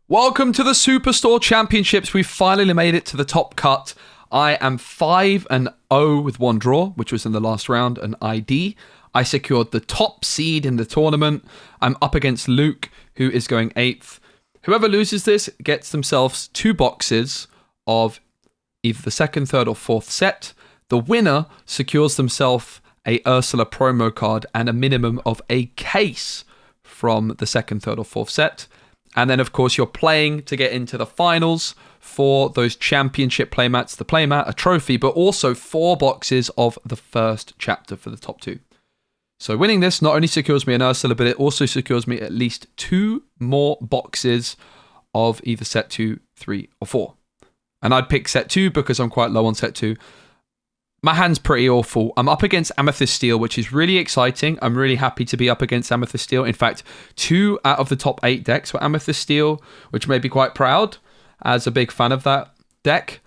Welcome to the Superstore Championships. We've finally made it to the top cut. I am 5-0 with one draw, which was in the last round, an ID. I secured the top seed in the tournament. I'm up against Luke, who is going 8th. Whoever loses this gets themselves 2 boxes of either the 2nd, 3rd, or 4th set. The winner secures themselves a Ursula promo card and a minimum of a case from the 2nd, 3rd, or 4th set. And then, of course, you're playing to get into the finals for those championship playmats. The playmat, a trophy, but also 4 boxes of the first chapter for the top 2. So winning this not only secures me an Ursula, but it also secures me at least 2 more boxes of either set 2, 3, or 4. And I'd pick set 2 because I'm quite low on set 2. My hand's pretty awful. I'm up against Amethyst Steel, which is really exciting. I'm really happy to be up against Amethyst Steel. In fact, 2 out of the top 8 decks were Amethyst Steel, which made me quite proud as a big fan of that deck.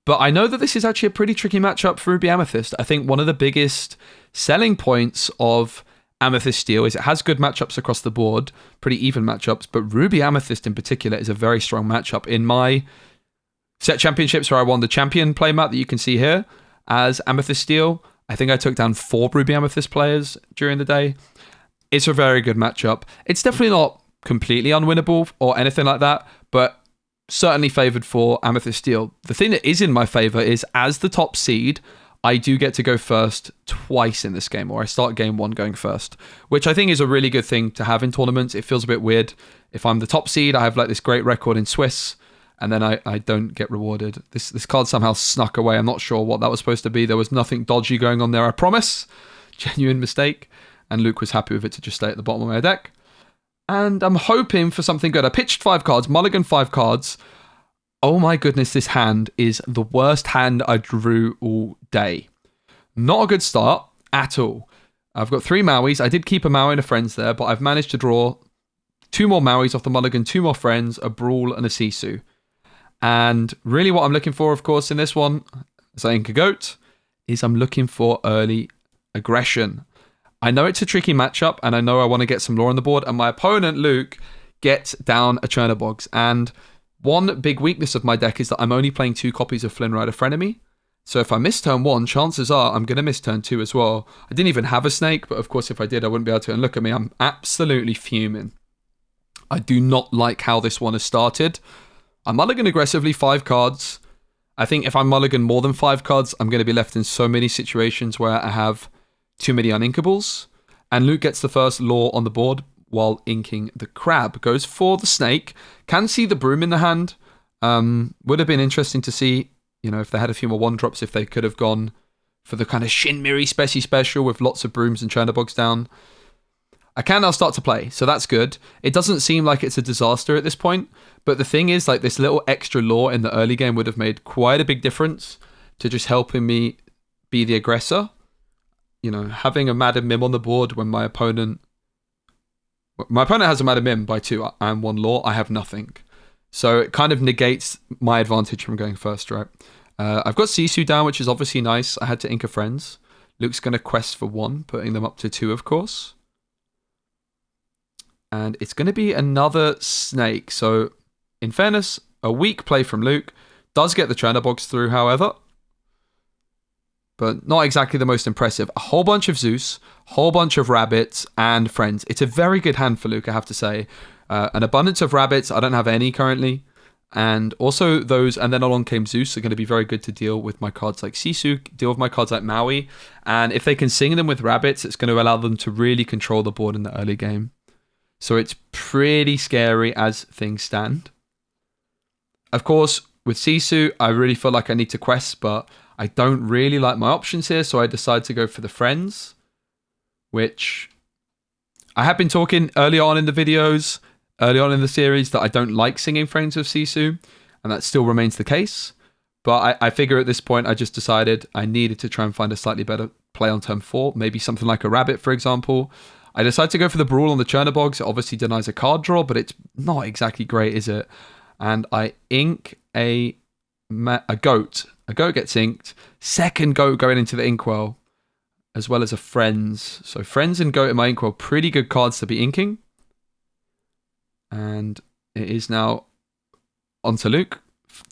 But I know that this is actually a pretty tricky matchup for Ruby Amethyst. I think one of the biggest selling points of Amethyst Steel is it has good matchups across the board, pretty even matchups, but Ruby Amethyst in particular is a very strong matchup. In my set championships where I won the champion playmat that you can see here, as Amethyst Steel, I think I took down 4 Ruby Amethyst players during the day. It's a very good matchup. It's definitely not completely unwinnable or anything like that, but certainly favoured for Amethyst Steel. The thing that is in my favour is, as the top seed, I do get to go first twice in this game, or I start game 1 going first, which I think is a really good thing to have in tournaments. It feels a bit weird. If I'm the top seed, I have like this great record in Swiss, and then I don't get rewarded. This card somehow snuck away. I'm not sure what that was supposed to be. There was nothing dodgy going on there, I promise. Genuine mistake. And Luke was happy with it to just stay at the bottom of my deck. And I'm hoping for something good. I pitched 5 cards, mulligan 5 cards. Oh my goodness, this hand is the worst hand I drew all day. Not a good start at all. I've got 3 Mauis. I did keep a Maui and a Friends there, but I've managed to draw 2 more Mauis off the mulligan, 2 more Friends, a Brawl, and a Sisu. And really what I'm looking for, of course, in this one, as I ink a goat, is I'm looking for early aggression. I know it's a tricky matchup, and I know I want to get some lore on the board, and my opponent, Luke, gets down a Chernobogs. And one big weakness of my deck is that I'm only playing 2 copies of Flynn Rider Frenemy. So if I miss turn 1, chances are I'm going to miss turn 2 as well. I didn't even have a snake, but of course if I did, I wouldn't be able to. And look at me, I'm absolutely fuming. I do not like how this one has started. I mulligan aggressively 5 cards. I think if I mulligan more than 5 cards, I'm going to be left in so many situations where I have too many uninkables. And Luke gets the first lore on the board while inking the crab. Goes for the snake. Can see the broom in the hand. Would have been interesting to see, you know, if they had a few more 1-drops, if they could have gone for the kind of Shinmiri Speci special with lots of brooms and Chernobogs down. I can now start to play, so that's good. It doesn't seem like it's a disaster at this point, but the thing is, like, this little extra lore in the early game would have made quite a big difference to just helping me be the aggressor. You know, having a Madam Mim on the board when my opponent has a Madam Mim by 2 and 1 lore, I have nothing. So it kind of negates my advantage from going first, right? I've got Sisu down, which is obviously nice. I had to ink a Friends. Luke's going to quest for 1, putting them up to 2, of course. And it's going to be another snake. So, in fairness, a weak play from Luke. Does get the Chernobogs through, however. But not exactly the most impressive. A whole bunch of Zeus, whole bunch of rabbits, and Friends. It's a very good hand for Luke, I have to say. An abundance of rabbits. I don't have any currently. And also those, and then along came Zeus, are going to be very good to deal with my cards like Sisu, deal with my cards like Maui. And if they can sing them with rabbits, it's going to allow them to really control the board in the early game. So it's pretty scary as things stand. Of course, with Sisu, I really feel like I need to quest, but I don't really like my options here, so I decide to go for the Friends, which I have been talking early on in the videos, early on in the series, that I don't like singing Friends with Sisu, and that still remains the case. But I figure at this point, I just decided I needed to try and find a slightly better play on turn 4, maybe something like a rabbit, for example. I decided to go for the Brawl on the Chernobogs. It obviously denies a card draw, but it's not exactly great, is it? And I ink a goat. A goat gets inked. Second goat going into the inkwell, as well as a Friends. So Friends and goat in my inkwell, pretty good cards to be inking. And it is now onto Luke.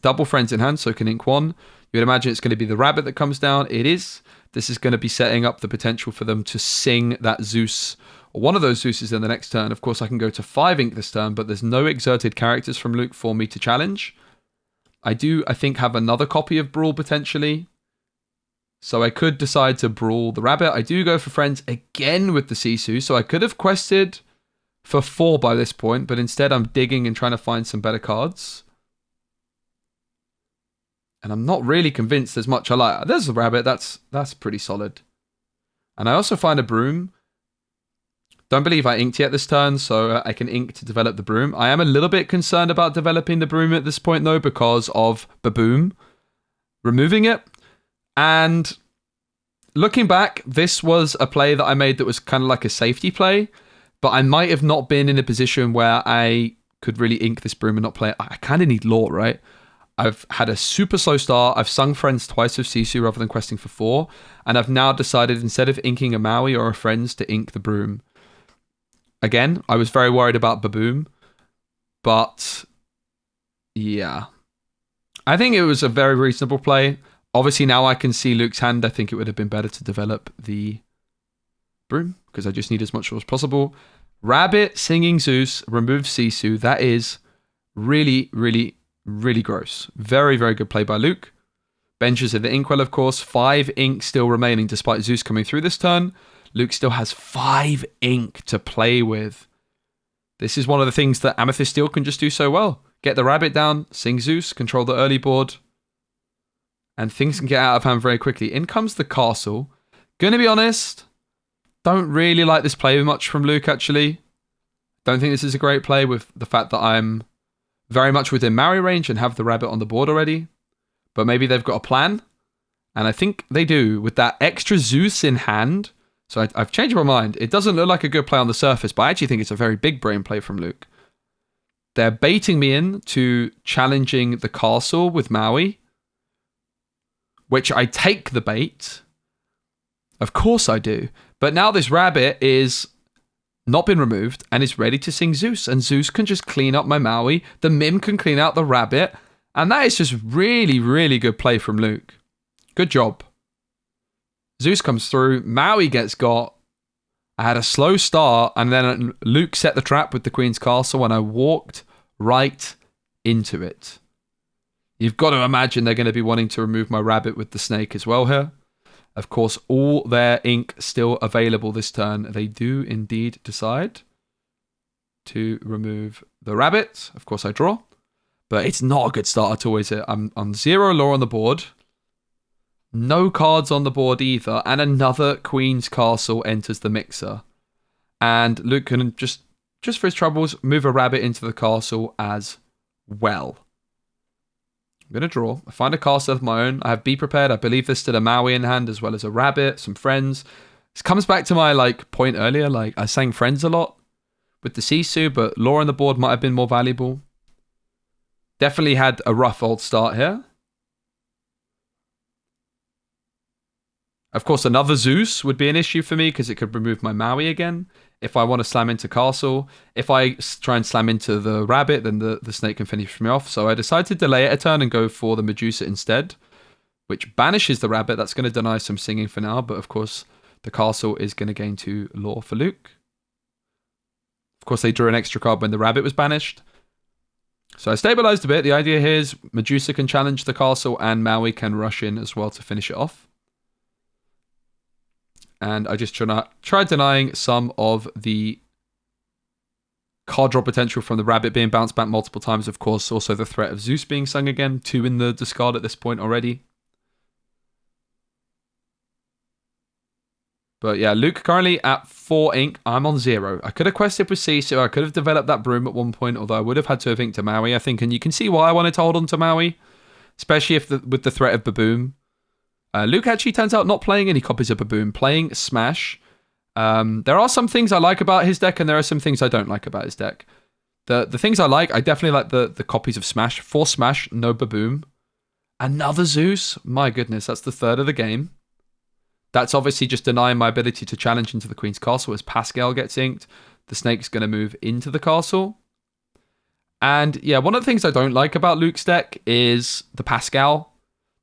Double friends in hand, so can ink one. You'd imagine it's going to be the rabbit that comes down. It is. This is going to be setting up the potential for them to sing that Zeus, or one of those Zeuses in the next turn. Of course, I can go to 5 ink this turn, but there's no exerted characters from Luke for me to challenge. I do, I think, have another copy of Brawl potentially. So I could decide to Brawl the rabbit. I do go for friends again with the Sisu, so I could have quested for 4 by this point, but instead I'm digging and trying to find some better cards. And I'm not really convinced there's much I like. There's the rabbit. That's pretty solid. And I also find a broom. Don't believe I inked yet this turn, so I can ink to develop the broom. I am a little bit concerned about developing the broom at this point, though, because of Baboom removing it. And looking back, this was a play that I made that was kind of like a safety play, but I might have not been in a position where I could really ink this broom and not play it. I kind of need lore, right? I've had a super slow start. I've sung friends twice with Sisu rather than questing for 4. And I've now decided, instead of inking a Maui or a friends, to ink the broom. Again, I was very worried about Baboom. But yeah. I think it was a very reasonable play. Obviously, now I can see Luke's hand. I think it would have been better to develop the broom, because I just need as much as possible. Rabbit, singing Zeus, remove Sisu. That is really, really, really gross. Very, very good play by Luke. Benches of the Inkwell, of course. 5 ink still remaining despite Zeus coming through this turn. Luke still has 5 ink to play with. This is one of the things that Amethyst Steel can just do so well. Get the rabbit down, sing Zeus, control the early board, and things can get out of hand very quickly. In comes the castle. Gonna be honest, don't really like this play much from Luke, actually. Don't think this is a great play with the fact that I'm very much within Maui range and have the rabbit on the board already. But maybe they've got a plan. And I think they do, with that extra Zeus in hand. So I've changed my mind. It doesn't look like a good play on the surface, but I actually think it's a very big brain play from Luke. They're baiting me in to challenging the castle with Maui, which I take the bait. Of course I do. But now this rabbit is not been removed and is ready to sing Zeus. And Zeus can just clean up my Maui. The Mim can clean out the rabbit. And that is just really, really good play from Luke. Good job. Zeus comes through. Maui gets got. I had a slow start. And then Luke set the trap with the Queen's Castle. And I walked right into it. You've got to imagine they're going to be wanting to remove my rabbit with the snake as well here. Of course, all their ink still available this turn. They do indeed decide to remove the rabbit. Of course, I draw. But it's not a good start at all, is it? I'm on 0 lore on the board. No cards on the board either. And another Queen's Castle enters the mixer. And Luke can just for his troubles, move a rabbit into the castle as well. I'm going to draw. I find a castle of my own. I have Be Prepared. I believe there's still a Maui in hand, as well as a rabbit, some friends. This comes back to my point earlier. I sang friends a lot with the Sisu, but lore on the board might have been more valuable. Definitely had a rough old start here. Of course, another Zeus would be an issue for me because it could remove my Maui again. If I want to slam into castle, if I try and slam into the rabbit, then the snake can finish me off. So I decided to delay it a turn and go for the Medusa instead, which banishes the rabbit. That's going to deny some singing for now. But of course, the castle is going to gain 2 lore for Luke. Of course, they drew an extra card when the rabbit was banished. So I stabilized a bit. The idea here is Medusa can challenge the castle and Maui can rush in as well to finish it off. And I just tried denying some of the card draw potential from the rabbit being bounced back multiple times. Of course, also the threat of Zeus being sung again. 2 in the discard at this point already. But yeah, Luke currently at 4 ink. I'm on 0. I could have quested with Sisu. I could have developed that broom at one point, although I would have had to have inked to Maui, I think. And you can see why I wanted to hold on to Maui, especially if with the threat of Baboom. Luke actually turns out not playing any copies of Baboom, playing Smash. There are some things I like about his deck, and there are some things I don't like about his deck. The things I definitely like the copies of Smash. For Smash, no Baboom. Another Zeus? My goodness, that's the 3rd of the game. That's obviously just denying my ability to challenge into the Queen's Castle as Pascal gets inked. The snake's going to move into the castle. And yeah, one of the things I don't like about Luke's deck is the Pascal.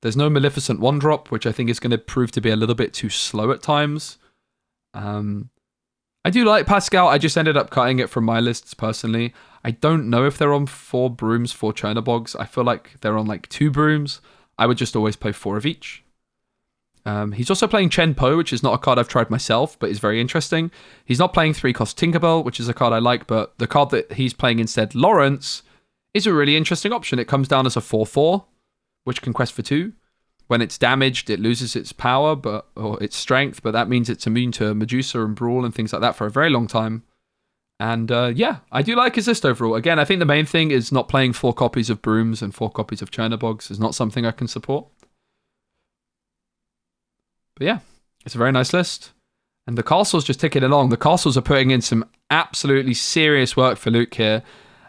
There's no Maleficent 1-drop, which I think is going to prove to be a little bit too slow at times. I do like Pascal. I just ended up cutting it from my lists personally. I don't know if they're on 4 brooms, 4 Chernobyls. I feel like they're on like 2 brooms. I would just always play 4 of each. He's also playing Chen Po, which is not a card I've tried myself, but is very interesting. He's not playing 3-cost Tinkerbell, which is a card I like, but the card that he's playing instead, Lawrence, is a really interesting option. It comes down as a 4/4, which can quest for 2. When it's damaged, it loses its power or its strength, but that means it's immune to Medusa and Brawl and things like that for a very long time. And yeah, I do like his list overall. Again, I think the main thing is not playing 4 copies of Brooms and 4 copies of Chernobogs is not something I can support. But yeah, it's a very nice list. And the castles just ticking along. The castles are putting in some absolutely serious work for Luke here.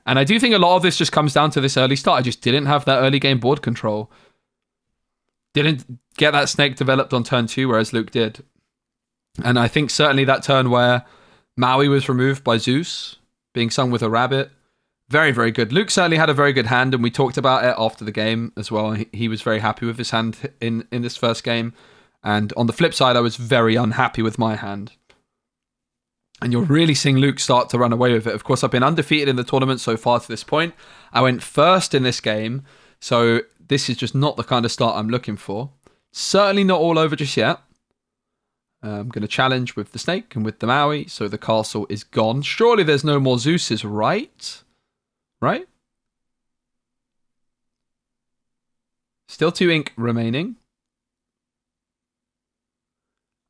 And I do think a lot of this just comes down to this early start. I just didn't have that early game board control. Didn't get that snake developed on turn 2, whereas Luke did. And I think certainly that turn where Maui was removed by Zeus, being sung with a rabbit, very, very good. Luke certainly had a very good hand, and we talked about it after the game as well. He was very happy with his hand in this first game. And on the flip side, I was very unhappy with my hand. And you're really seeing Luke start to run away with it. Of course, I've been undefeated in the tournament so far to this point. I went first in this game, so this is just not the kind of start I'm looking for. Certainly not all over just yet. I'm going to challenge with the snake and with the Maui, so the castle is gone. Surely there's no more Zeuses, right? Right? Still 2 ink remaining.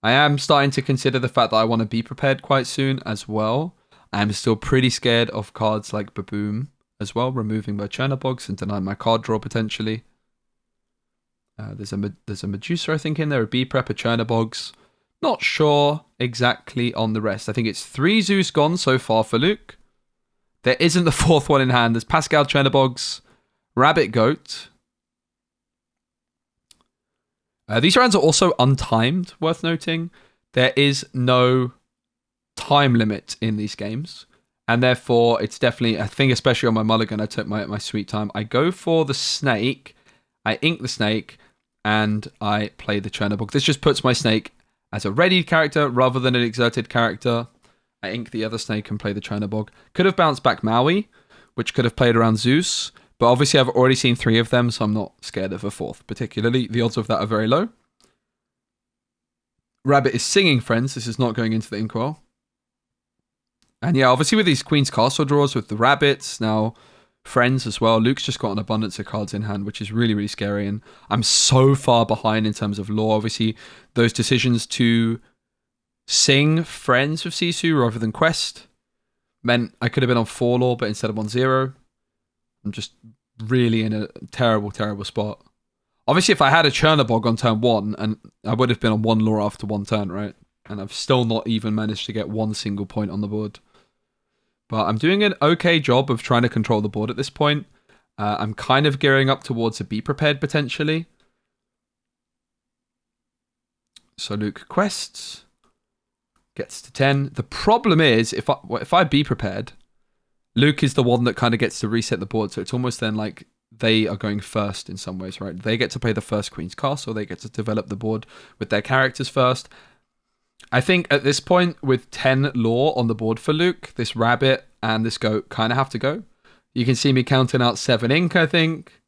I am starting to consider the fact that I want to be prepared quite soon as well. I'm still pretty scared of cards like Baboom as well, removing my Chernobogs and denying my card draw potentially. There's a Medusa, I think, in there, a B-Prep, a Chernobogs. Not sure exactly on the rest. I think it's 3 Zeus gone so far for Luke. There isn't the 4th one in hand. There's Pascal, Chernobogs, Rabbit, Goat. These rounds are also untimed, worth noting. There is no time limit in these games. And therefore, it's definitely, I think especially on my mulligan, I took my sweet time. I go for the snake, I ink the snake, and I play the Chernobog. This just puts my snake as a readied character rather than an exerted character. I ink the other snake and play the Chernobog. Could have bounced back Maui, which could have played around Zeus. But obviously I've already seen 3 of them, so I'm not scared of a 4th particularly. The odds of that are very low. Rabbit is singing Friends. This is not going into the Inkwell. And yeah, obviously with these Queen's Castle draws with the rabbits, now Friends as well. Luke's just got an abundance of cards in hand, which is really, really scary. And I'm so far behind in terms of lore. Obviously, those decisions to sing Friends with Sisu rather than Quest meant I could have been on 4 lore, but instead of on 0. I'm just really in a terrible, terrible spot. Obviously, if I had a Chernobog on turn 1, and I would have been on 1 lore after 1 turn, right? And I've still not even managed to get 1 single point on the board. But I'm doing an okay job of trying to control the board at this point. I'm kind of gearing up towards a Be Prepared, potentially. So Luke quests. Gets to 10. The problem is, if I Be Prepared, Luke is the one that kind of gets to reset the board, so it's almost then like they are going first in some ways, right? They get to play the first Queen's Castle, they get to develop the board with their characters first. I think at this point, with 10 lore on the board for Luke, this rabbit and this goat kind of have to go. You can see me counting out 7 ink, I think.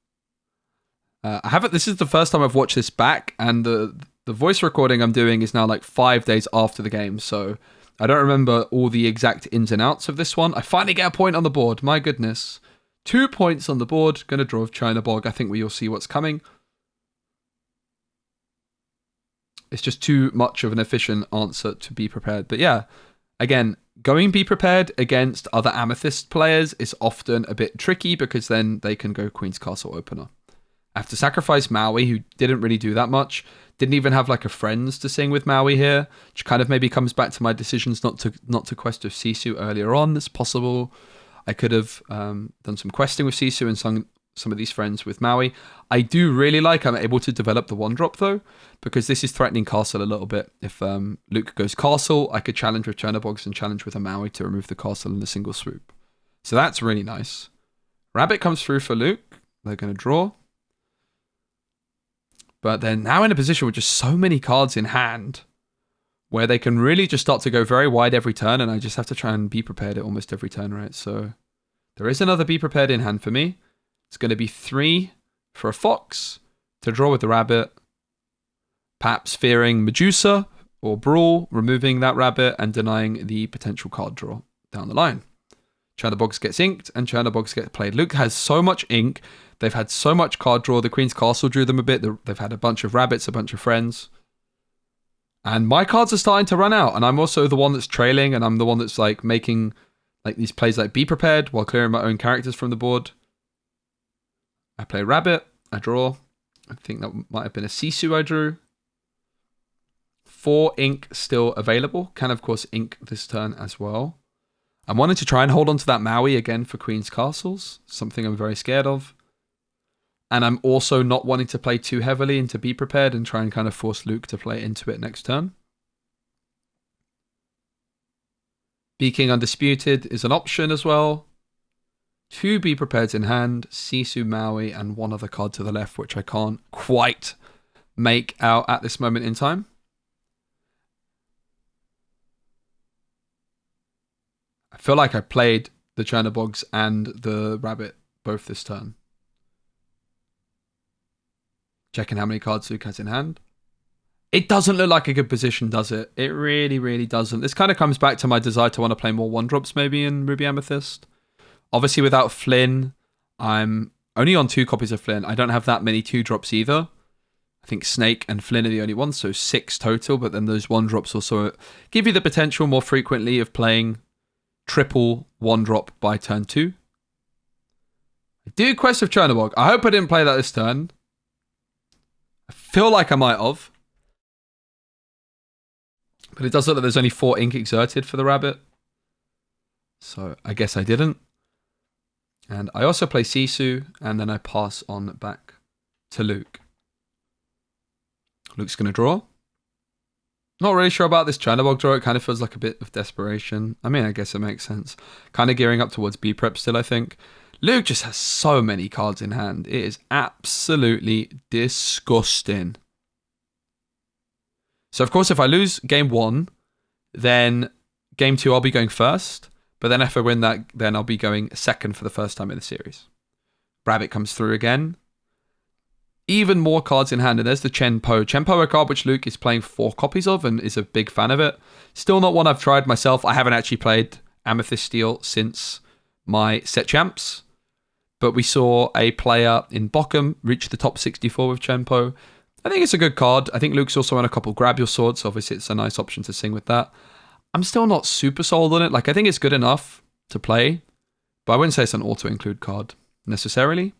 I haven't. This is the first time I've watched this back, and the voice recording I'm doing is now like 5 days after the game, so I don't remember all the exact ins and outs of this one. I finally get a point on the board. My goodness. 2 points on the board. Going to draw with Chernobog. I think we all see what's coming. It's just too much of an efficient answer to Be Prepared. But yeah, again, going Be Prepared against other Amethyst players is often a bit tricky because then they can go Queen's Castle opener. I have to sacrifice Maui, who didn't really do that much. Didn't even have like a Friends to sing with Maui here, which kind of maybe comes back to my decisions not to quest with Sisu earlier on. It's possible I could have done some questing with Sisu and sung some of these Friends with Maui. I do really like I'm able to develop the 1-drop though, because this is threatening Castle a little bit. If Luke goes Castle, I could challenge with Chernobogs and challenge with a Maui to remove the Castle in a single swoop. So that's really nice. Rabbit comes through for Luke. They're going to draw. But they're now in a position with just so many cards in hand where they can really just start to go very wide every turn, and I just have to try and be prepared at almost every turn, right? So there is another be prepared in hand for me. It's going to be 3 for a fox to draw with the rabbit, perhaps fearing Medusa or Brawl, removing that rabbit and denying the potential card draw down the line. Chernaboggs gets inked and Chernaboggs get played. Luke has so much ink. They've had so much card draw. The Queen's Castle drew them a bit. They've had a bunch of rabbits, a bunch of friends. And my cards are starting to run out. And I'm also the one that's trailing. And I'm the one that's like making like these plays like be prepared while clearing my own characters from the board. I play rabbit. I draw. I think that might have been a Sisu I drew. 4 ink still available. Can of course ink this turn as well. I'm wanting to try and hold on to that Maui again for Queen's Castles. Something I'm very scared of. And I'm also not wanting to play too heavily into Be Prepared and try and kind of force Luke to play into it next turn. Be King Undisputed is an option as well. 2 Be Prepared in hand, Sisu, Maui, and 1 other card to the left, which I can't quite make out at this moment in time. I feel like I played the Chernaboggs and the rabbit both this turn. Checking how many cards Luke has in hand. It doesn't look like a good position, does it? It really, really doesn't. This kind of comes back to my desire to want to play more 1-drops maybe in Ruby Amethyst. Obviously without Flynn, I'm only on 2 copies of Flynn. I don't have that many 2-drops either. I think Snake and Flynn are the only ones, so 6 total. But then those 1-drops also give you the potential more frequently of playing triple 1-drop by turn 2. I do Quest of Chernabog. I hope I didn't play that this turn. I feel like I might have. But it does look like there's only 4 ink exerted for the rabbit. So I guess I didn't. And I also play Sisu, and then I pass on back to Luke. Luke's going to draw. Not really sure about this Chernabog draw. It kind of feels like a bit of desperation. I mean, I guess it makes sense. Kind of gearing up towards B-Prep still, I think. Luke just has so many cards in hand. It is absolutely disgusting. So, of course, if I lose game 1, then game 2 I'll be going first. But then if I win that, then I'll be going second for the first time in the series. Rabbit comes through again. Even more cards in hand. And there's the Chenpo. Chenpo, a card which Luke is playing 4 copies of and is a big fan of it. Still not one I've tried myself. I haven't actually played Amethyst Steel since my set champs. But we saw a player in Bochum reach the top 64 with Chenpo. I think it's a good card. I think Luke's also on a couple Grab Your Swords. So obviously, it's a nice option to sing with that. I'm still not super sold on it. Like, I think it's good enough to play. But I wouldn't say it's an auto-include card necessarily.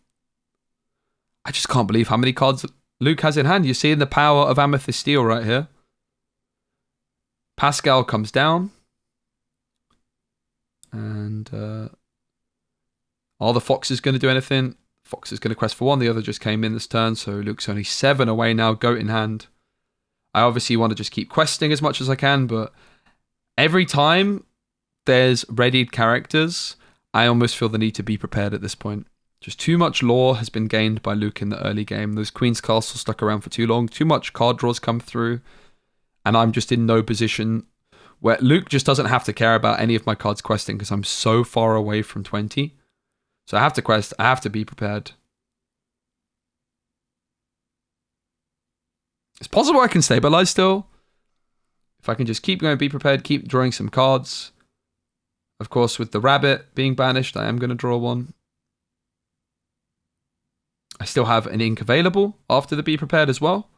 I just can't believe how many cards Luke has in hand. You're seeing the power of Amethyst Steel right here. Pascal comes down. And are the Foxes going to do anything? Fox is going to quest for 1. The other just came in this turn. So Luke's only 7 away now. Goat in hand. I obviously want to just keep questing as much as I can. But every time there's readied characters, I almost feel the need to be prepared at this point. Just too much lore has been gained by Luke in the early game. Those Queen's Castle stuck around for too long. Too much card draws come through. And I'm just in no position where Luke just doesn't have to care about any of my cards questing because I'm so far away from 20. So I have to quest. I have to be prepared. It's possible I can stabilize still. If I can just keep going, be prepared, keep drawing some cards. Of course, with the rabbit being banished, I am going to draw 1. I still have an ink available after the Be Prepared as well.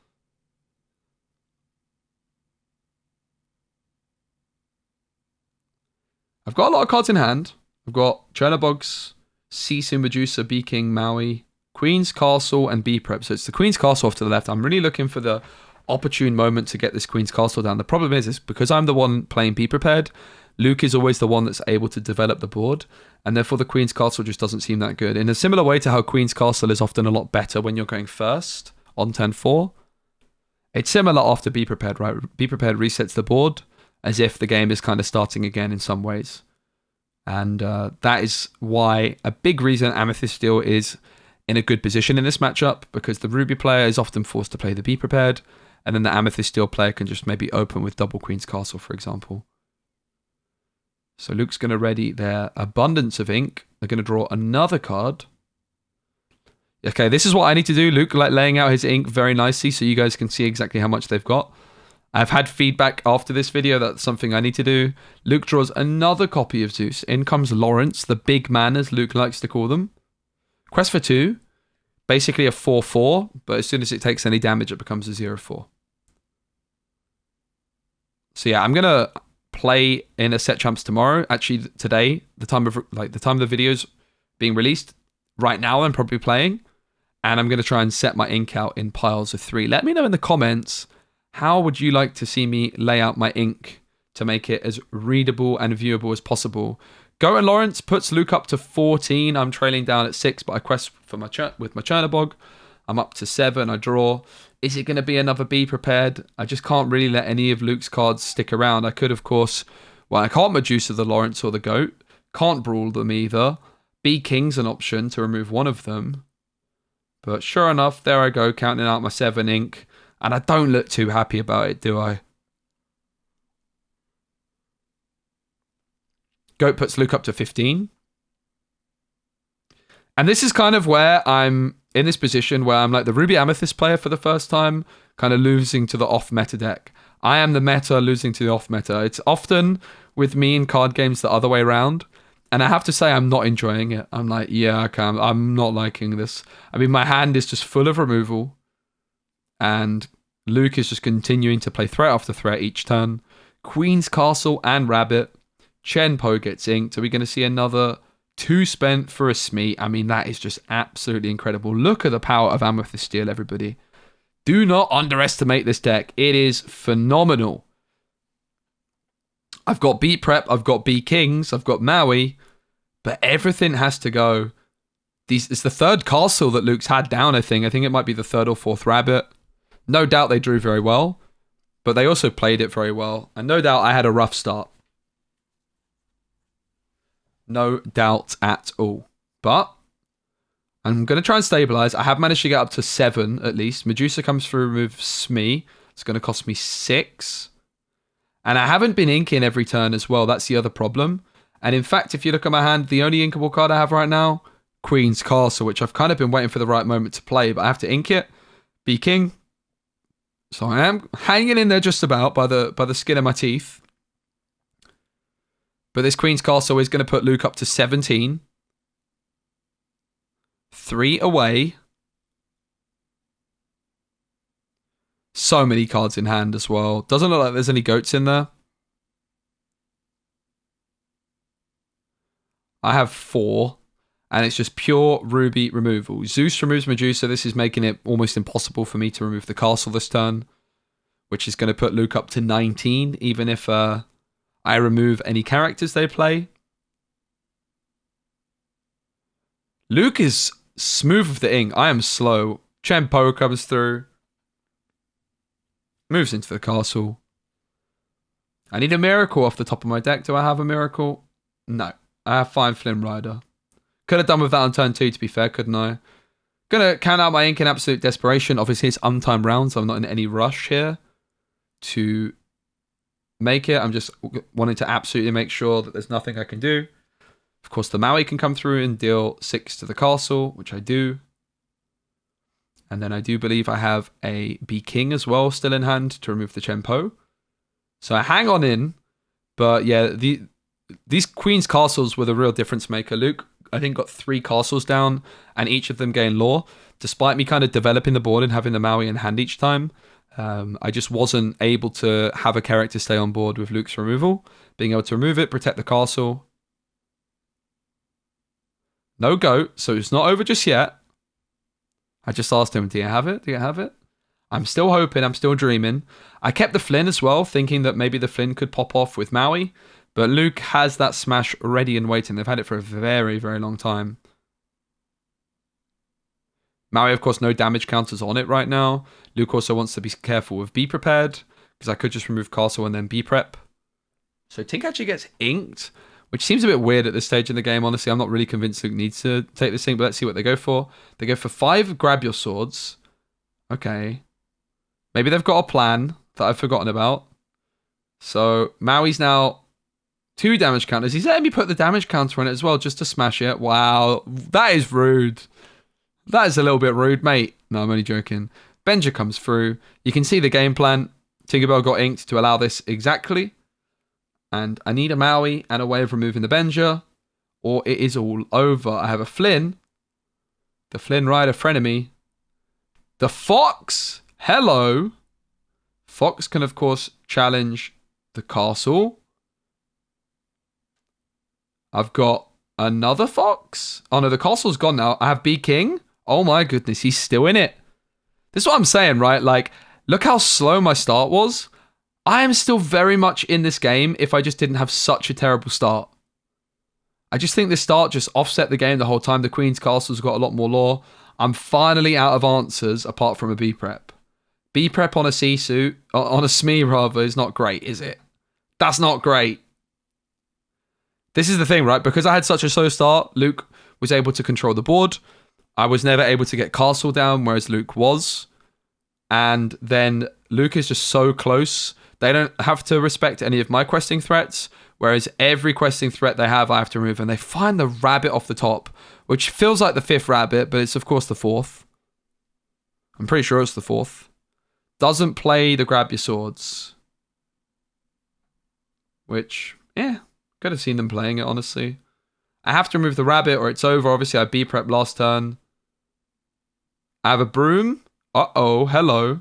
I've got a lot of cards in hand. I've got Chernaboggs, Sisu, Medusa, Bee King, Maui, Queen's Castle, and B-Prep. So it's the Queen's Castle off to the left. I'm really looking for the opportune moment to get this Queen's Castle down. The problem is because I'm the one playing Be Prepared, Luke is always the one that's able to develop the board, and therefore the Queen's Castle just doesn't seem that good. In a similar way to how Queen's Castle is often a lot better when you're going first on turn 4, it's similar after Be Prepared, right? Be Prepared resets the board as if the game is kind of starting again in some ways. And that is why a big reason Amethyst still is in a good position in this matchup, because the Ruby player is often forced to play the Be Prepared, and then the Amethyst Steel player can just maybe open with double Queen's Castle, for example. So Luke's going to ready their Abundance of Ink. They're going to draw another card. Okay, this is what I need to do. Luke laying out his ink very nicely so you guys can see exactly how much they've got. I've had feedback after this video. That's something I need to do. Luke draws another copy of Zeus. In comes Lawrence, the big man, as Luke likes to call them. Quest for 2. Basically a 4/4, but as soon as it takes any damage, it becomes a 0/4. So yeah, I'm going to play in a set champs tomorrow. Actually, today, the time of the video's being released. Right now, I'm probably playing. And I'm going to try and set my ink out in piles of 3. Let me know in the comments, how would you like to see me lay out my ink to make it as readable and viewable as possible? Goat and Lawrence puts Luke up to 14. I'm trailing down at 6, but I quest for with my Chernobog. I'm up to 7. I draw. Is it going to be another Be Prepared? I just can't really let any of Luke's cards stick around. I could, of course, well, I can't Medusa the Lawrence or the Goat. Can't Brawl them either. Be King's an option to remove one of them. But sure enough, there I go, counting out my 7 ink. And I don't look too happy about it, do I? Goat puts Luke up to 15. And this is kind of where I'm in this position where I'm like the Ruby Amethyst player for the first time, kind of losing to the off-meta deck. I am the meta losing to the off-meta. It's often with me in card games the other way around. And I have to say, I'm not enjoying it. I'm like, yeah, okay, I'm not liking this. I mean, my hand is just full of removal. And Luke is just continuing to play threat after threat each turn. Queen's Castle and Rabbit. Chen Po gets inked. Are we going to see another 2 spent for a Smee? I mean, that is just absolutely incredible. Look at the power of Amethyst Steel, everybody. Do not underestimate this deck. It is phenomenal. I've got Beat Prep, I've got B Kings, I've got Maui, but everything has to go. It's the 3rd castle that Luke's had down, I think. I think it might be the 3rd or 4th Rabbit. No doubt they drew very well, but they also played it very well. And no doubt I had a rough start. No doubt at all. But I'm going to try and stabilize. I have managed to get up to 7 at least. Medusa comes through, removes Smee. It's going to cost me 6. And I haven't been inking every turn as well. That's the other problem. And in fact, if you look at my hand, the only inkable card I have right now, Queen's Castle, which I've kind of been waiting for the right moment to play, but I have to ink it. Be King. So I am hanging in there just about by the skin of my teeth. But this Queen's Castle is going to put Luke up to 17. 3 away. So many cards in hand as well. Doesn't look like there's any goats in there. I have 4. And it's just pure Ruby removal. Zeus removes Medusa. This is making it almost impossible for me to remove the castle this turn. Which is going to put Luke up to 19. Even if I remove any characters they play. Luke is smooth with the ink. I am slow. Chen Po comes through. Moves into the castle. I need a miracle off the top of my deck. Do I have a miracle? No. I have Fine Flynn Rider. Could have done with that on turn 2, to be fair, couldn't I? Gonna count out my ink in absolute desperation. Obviously, it's untimed rounds, so I'm not in any rush here to make it. I'm just wanting to absolutely make sure that there's nothing I can do. Of course, the Maui can come through and deal 6 to the castle, which I do. And then I do believe I have a Be King as well still in hand to remove the Chen Po. So I hang on in. But yeah, these Queen's Castles were the real difference maker. Luke, I think, got 3 castles down and each of them gained lore. Despite me kind of developing the board and having the Maui in hand each time, I just wasn't able to have a character stay on board with Luke's removal. Being able to remove it, protect the castle. No goat, so it's not over just yet. I just asked him, do you have it? Do you have it? I'm still hoping, I'm still dreaming. I kept the Flynn as well, thinking that maybe the Flynn could pop off with Maui. But Luke has that smash ready and waiting. They've had it for a very, very long time. Maui, of course, no damage counters on it right now. Luke also wants to be careful with Be Prepared, because I could just remove Castle and then Be Prep. So Tink actually gets inked which seems a bit weird at this stage in the game. Honestly, I'm not really convinced Luke needs to take this thing, but let's see what they go for. They go for 5 grab your swords. Okay. Maybe they've got a plan that I've forgotten about. So Maui's now 2 damage counters. He's letting me put the damage counter on it as well just to smash it. Wow. That is rude. That is a little bit rude, mate. No, I'm only joking. Benja comes through. You can see the game plan. Tinkerbell got inked to allow this exactly. And I need a Maui and a way of removing the Benja, or it is all over. I have a Flynn. The Flynn rider frenemy. The Fox. Hello. Fox can, of course, challenge the castle. I've got another Fox. Oh, no, the castle's gone now. I have B King. Oh, my goodness. He's still in it. This is what I'm saying, right? Like, look how slow my start was. I am still very much in this game if I just didn't have such a terrible start. I just think this start just offset the game the whole time. The Queen's Castle's got a lot more lore. I'm finally out of answers apart from a B prep. B prep on a C suit, on a SME rather, is not great, is it? That's not great. This is the thing, right? Because I had such a slow start, Luke was able to control the board. I was never able to get castle down, whereas Luke was. And then Luke is just so close. They don't have to respect any of my questing threats, whereas every questing threat they have, I have to remove. And they find the rabbit off the top, which feels like the 5th rabbit, but it's of course the 4th. I'm pretty sure it's the 4th. Doesn't play the grab your swords. Which, could have seen them playing it, honestly. I have to remove the rabbit or it's over. Obviously, I B-prep last turn. I have a broom. Uh-oh, hello.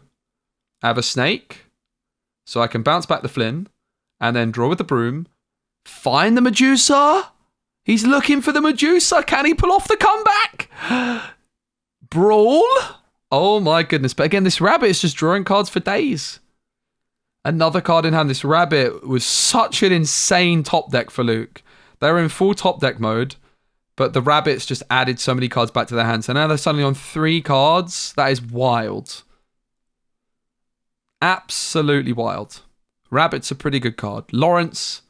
I have a snake. So I can bounce back the Flynn. And then draw with the broom. Find the Medusa. He's looking for the Medusa. Can he pull off the comeback? Brawl? Oh my goodness. But again, this rabbit is just drawing cards for days. Another card in hand. This rabbit was such an insane top deck for Luke. They were in full top deck mode, but the rabbits just added so many cards back to their hands. So now they're suddenly on 3 cards. That is wild. Absolutely wild. Rabbit's a pretty good card. Lawrence,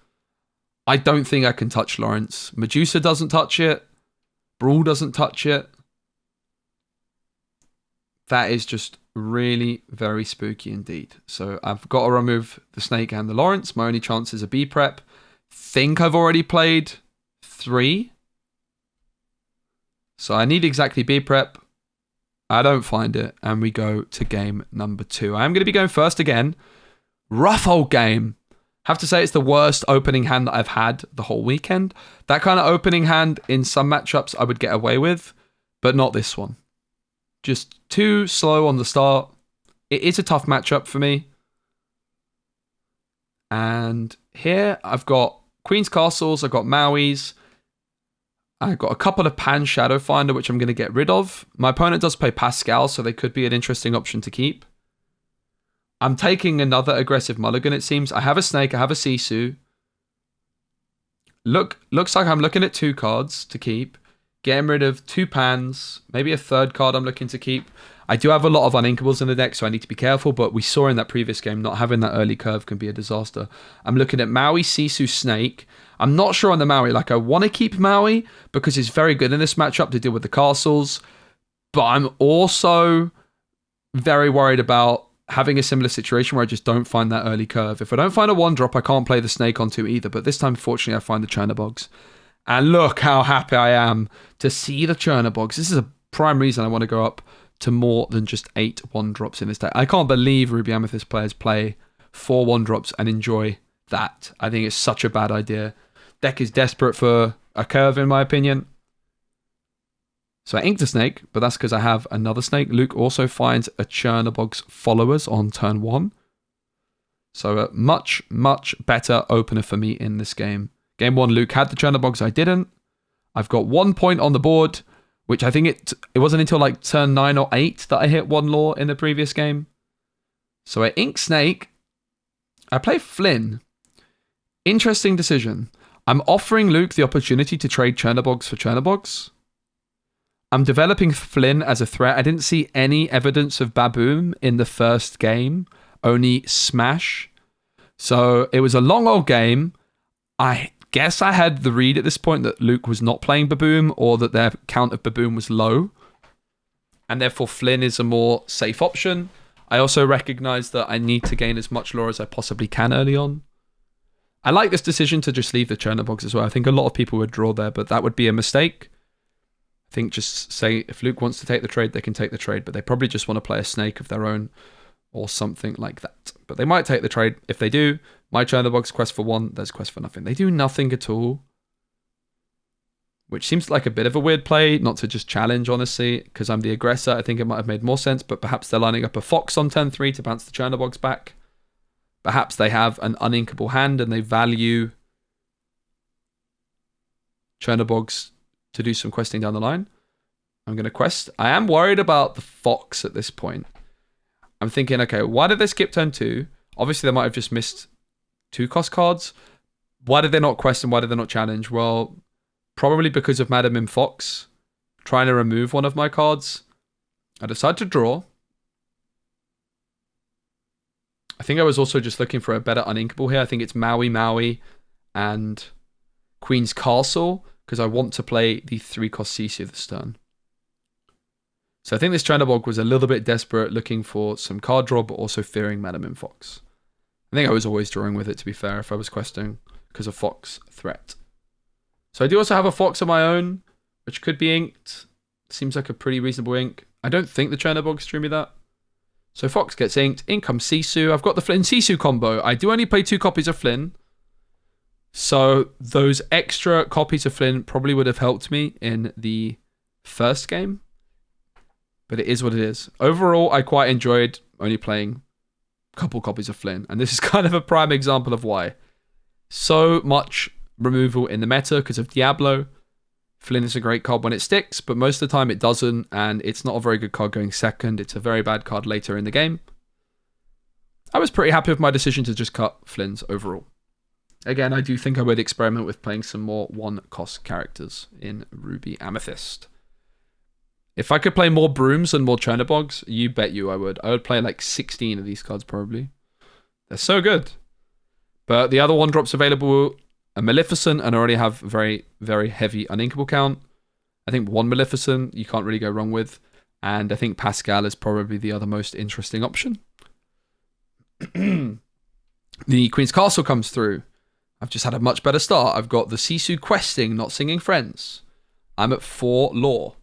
I don't think I can touch Lawrence. Medusa doesn't touch it. Brawl doesn't touch it. That is just really very spooky indeed. So I've got to remove the snake and the Lawrence. My only chance is a B prep. Think I've already played 3. So I need exactly B prep. I don't find it. And we go to game number 2. I am going to be going first again. Rough old game. Have to say it's the worst opening hand that I've had the whole weekend. That kind of opening hand in some matchups I would get away with, but not this one. Just too slow on the start. It is a tough matchup for me. And here I've got Queen's Castles, I've got Maui's. I've got a couple of Pan Shadowfinder, which I'm going to get rid of. My opponent does play Pascal, so they could be an interesting option to keep. I'm taking another aggressive mulligan, it seems. I have a snake, I have a Sisu. Looks like I'm looking at 2 cards to keep. Getting rid of 2 pans, maybe a 3rd card I'm looking to keep. I do have a lot of uninkables in the deck, so I need to be careful, but we saw in that previous game, not having that early curve can be a disaster. I'm looking at Maui, Sisu, Snake. I'm not sure on the Maui. Like, I want to keep Maui because he's very good in this matchup to deal with the castles, but I'm also very worried about having a similar situation where I just don't find that early curve. If I don't find a 1-drop, I can't play the Snake onto either, but this time, fortunately, I find the Chernobyls. And look how happy I am to see the Chernobyls. This is a prime reason I want to go up to more than just 8 1-drops in this deck. I can't believe Ruby Amethyst players play 4 1-drops and enjoy that. I think it's such a bad idea. Deck is desperate for a curve, in my opinion. So I inked a snake, but that's because I have another snake. Luke also finds a Chernobog's followers on turn 1. So a much, much better opener for me in this game. Game 1, Luke had the Chernobyls, I didn't. I've got 1 point on the board, which I think it wasn't until like turn 9 or 8 that I hit 1 lore in the previous game. So I ink Snake. I play Flynn. Interesting decision. I'm offering Luke the opportunity to trade Chernobyls for Chernobyls. I'm developing Flynn as a threat. I didn't see any evidence of Baboom in the first game, only Smash. So it was a long old game. I guess I had the read at this point that Luke was not playing Baboom, or that their count of Baboom was low, and therefore Flynn is a more safe option. I also recognize that I need to gain as much lore as I possibly can early on. I like this decision to just leave the Chernobyls as well. I think a lot of people would draw there, but that would be a mistake. I think just say if Luke wants to take the trade, they can take the trade, but they probably just want to play a snake of their own or something like that. But they might take the trade. If they do, my Chernobog's quest for 1, there's quest for nothing. They do nothing at all, which seems like a bit of a weird play, not to just challenge, honestly, because I'm the aggressor. I think it might have made more sense, but perhaps they're lining up a Fox on turn 3 to bounce the Chernobogs back. Perhaps they have an uninkable hand and they value Chernobogs to do some questing down the line. I'm going to quest. I am worried about the Fox at this point. I'm thinking, okay, why did they skip turn 2? Obviously, they might have just missed 2-cost cards. Why did they not quest and why did they not challenge? Well, probably because of Madam M Fox trying to remove one of my cards. I decide to draw. I think I was also just looking for a better uninkable here. I think it's Maui and Queen's Castle, because I want to play the 3-cost Sisu this turn. So I think this Chernobog was a little bit desperate, looking for some card draw, but also fearing Madam M Fox. I think I was always drawing with it, to be fair, if I was questing, because of Fox threat. So I do also have a Fox of my own, which could be inked. Seems like a pretty reasonable ink. I don't think the Chernobogs drew me that. So Fox gets inked. In comes Sisu. I've got the Flynn Sisu combo. I do only play 2 copies of Flynn. So those extra copies of Flynn probably would have helped me in the first game. But it is what it is. Overall, I quite enjoyed only playing a couple copies of Flynn. And this is kind of a prime example of why. So much removal in the meta because of Diablo. Flynn is a great card when it sticks, but most of the time it doesn't, and it's not a very good card going second. It's a very bad card later in the game. I was pretty happy with my decision to just cut Flynn's overall. Again, I do think I would experiment with playing some more 1-cost characters in Ruby Amethyst. If I could play more Brooms and more Chernobogs, you bet you I would. I would play like 16 of these cards probably. They're so good. But the other 1-drops available are Maleficent, and I already have very, very heavy uninkable count. I think 1 Maleficent you can't really go wrong with. And I think Pascal is probably the other most interesting option. The Queen's Castle comes through. I've just had a much better start. I've got the Sisu questing, not singing friends. I'm at 4 lore.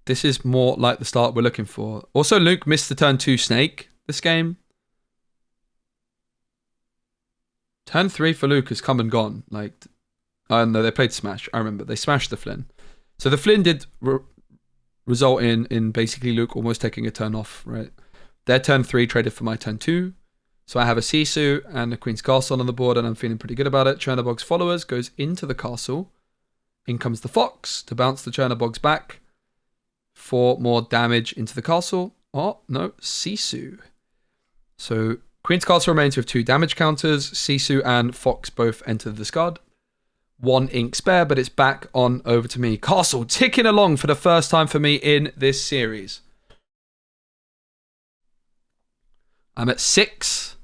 This is more like the start we're looking for. Also, Luke missed the turn 2 snake this game. Turn 3 for Luke has come and gone. Like, oh no, they played Smash. I remember. They smashed the Flynn. So the Flynn did result in basically Luke almost taking a turn off, right? Their turn 3 traded for my turn 2. So I have a Sisu and a Queen's Castle on the board, and I'm feeling pretty good about it. Chernobog's Followers goes into the castle. In comes the Fox to bounce the Chernobogs back for more damage into the castle. Oh, no, Sisu. So Queen's Castle remains with 2 damage counters. Sisu and Fox both enter the discard. 1 ink spare, but it's back on over to me. Castle ticking along for the first time for me in this series. I'm at 6.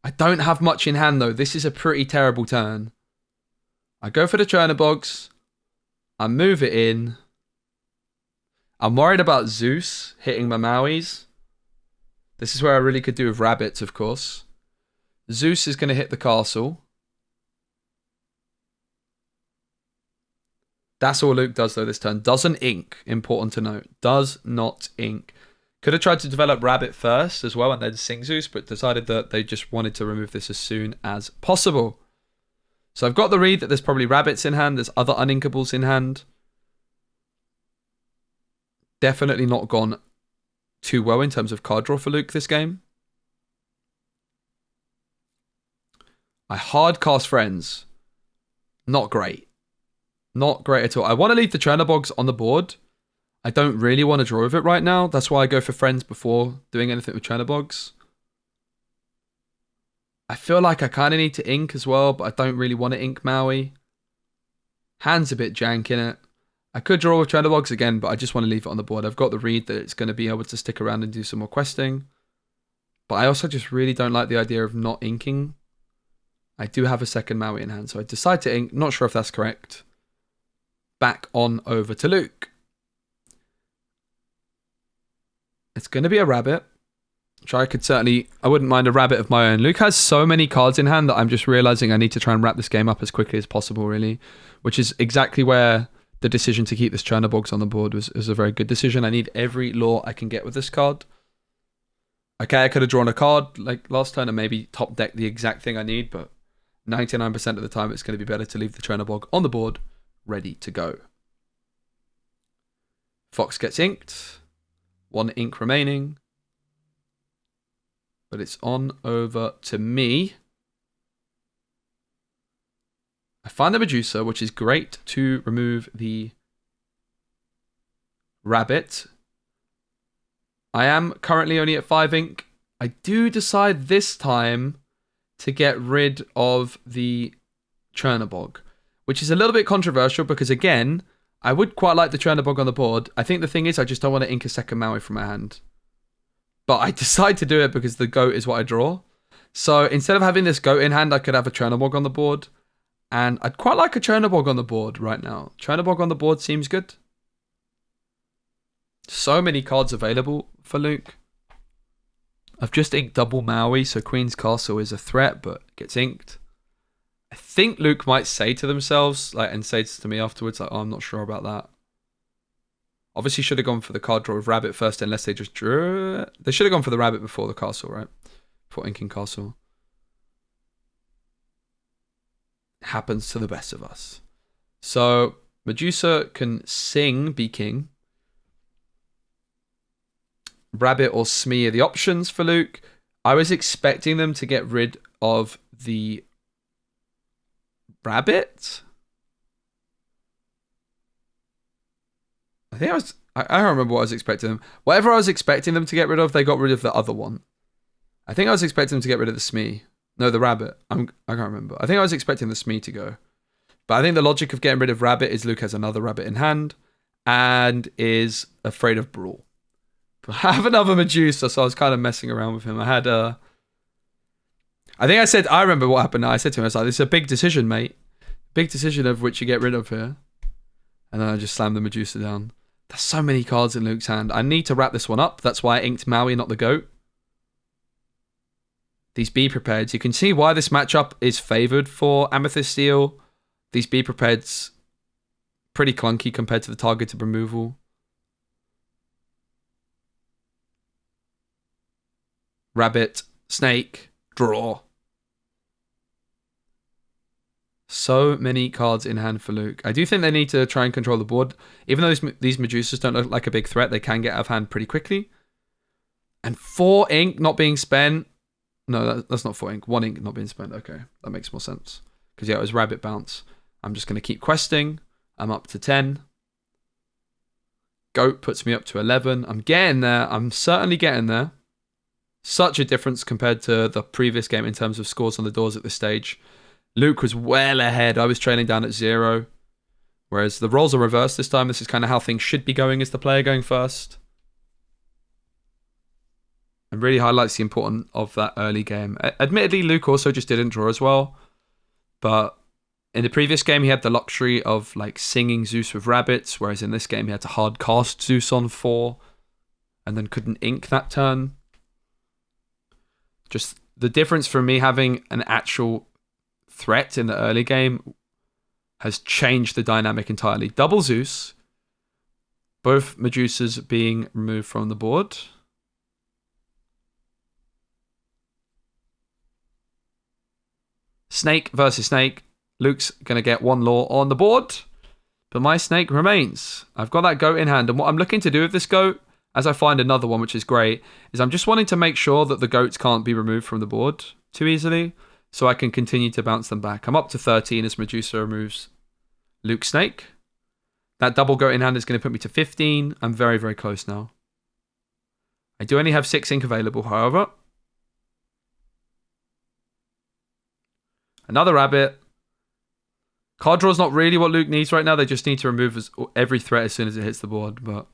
I don't have much in hand though. This is a pretty terrible turn. I go for the Chernobogs. I move it in. I'm worried about Zeus hitting my Mauis. This is where I really could do with rabbits, of course. Zeus is going to hit the castle. That's all Luke does though this turn. Doesn't ink, important to note. Does not ink. Could have tried to develop rabbit first as well and then sing Zeus, but decided that they just wanted to remove this as soon as possible. So I've got the read that there's probably rabbits in hand. There's other uninkables in hand. Definitely not gone too well in terms of card draw for Luke this game. I hard cast Friends. Not great. Not great at all. I want to leave the Chernobogs on the board. I don't really want to draw with it right now. That's why I go for Friends before doing anything with Chernobogs. I feel like I kind of need to ink as well, but I don't really want to ink Maui. Hand's a bit jank in it. I could draw with Chernobogs again, but I just want to leave it on the board. I've got the read that it's going to be able to stick around and do some more questing. But I also just really don't like the idea of not inking. I do have a second Maui in hand, so I decide to ink. Not sure if that's correct. Back on over to Luke. It's going to be a rabbit. Which I wouldn't mind a rabbit of my own. Luke has so many cards in hand that I'm just realizing I need to try and wrap this game up as quickly as possible, really. Which is exactly where the decision to keep this Chernobyls on the board was a very good decision. I need every lore I can get with this card. Okay, I could have drawn a card like last turn and maybe top deck the exact thing I need, but 99% of the time it's going to be better to leave the Chernobyl on the board, ready to go. Fox gets inked. 1 ink remaining. But it's on over to me. I find the Medusa, which is great to remove the rabbit. I am currently only at 5 ink. I do decide this time to get rid of the Chernobog, which is a little bit controversial because, again, I would quite like the Chernobog on the board. I think the thing is I just don't want to ink a second Maui from my hand. But I decide to do it because the goat is what I draw. So instead of having this goat in hand, I could have a Chernobog on the board. And I'd quite like a Chernobog on the board right now. Chernobog on the board seems good. So many cards available for Luke. I've just inked double Maui, so Queen's Castle is a threat, but gets inked. I think Luke might say to themselves, and say to me afterwards, oh, I'm not sure about that. Obviously should have gone for the card draw of rabbit first, unless they just drew it. They should have gone for the rabbit before the castle, right? Before inking castle. Happens to the best of us. So Medusa can sing, be king. Rabbit or Smee are the options for Luke. I was expecting them to get rid of the rabbit. I don't remember what I was expecting them. Whatever I was expecting them to get rid of, they got rid of the other one. I think I was expecting them to get rid of the Smee. No, the rabbit. I can't remember. I think I was expecting the Smee to go. But I think the logic of getting rid of rabbit is Luke has another rabbit in hand and is afraid of Brawl. But I have another Medusa, so I was kind of messing around with him. I remember what happened now. I said to him, I was like, this is a big decision, mate. Big decision of which you get rid of here. And then I just slammed the Medusa down. There's so many cards in Luke's hand. I need to wrap this one up. That's why I inked Maui, not the goat. These Be Prepareds. You can see why this matchup is favoured for Amethyst Steel. These Be Prepareds, pretty clunky compared to the targeted removal. Rabbit, snake, draw. So many cards in hand for Luke. I do think they need to try and control the board. Even though these Medusas don't look like a big threat, they can get out of hand pretty quickly. And 4 ink not being spent. No, that's not 4 ink. 1 ink not being spent. Okay, that makes more sense. Because yeah, it was rabbit bounce. I'm just going to keep questing. I'm up to 10. Goat puts me up to 11. I'm getting there. I'm certainly getting there. Such a difference compared to the previous game in terms of scores on the doors at this stage. Luke was well ahead. I was trailing down at 0. Whereas the roles are reversed this time. This is kind of how things should be going as the player going first. And really highlights the importance of that early game. Admittedly, Luke also just didn't draw as well. But in the previous game, he had the luxury of singing Zeus with rabbits. Whereas in this game, he had to hard cast Zeus on 4. And then couldn't ink that turn. Just the difference from me having an actual threat in the early game has changed the dynamic entirely. Double Zeus, both Medusas being removed from the board. Snake versus snake. Luke's going to get 1 lore on the board, but my snake remains. I've got that goat in hand, and what I'm looking to do with this goat, as I find another one, which is great, is I'm just wanting to make sure that the goats can't be removed from the board too easily, so I can continue to bounce them back. I'm up to 13 as Medusa removes Luke's snake. That double goat in hand is going to put me to 15. I'm very, very close now. I do only have 6 ink available, however. Another rabbit. Card draw's not really what Luke needs right now. They just need to remove every threat as soon as it hits the board, but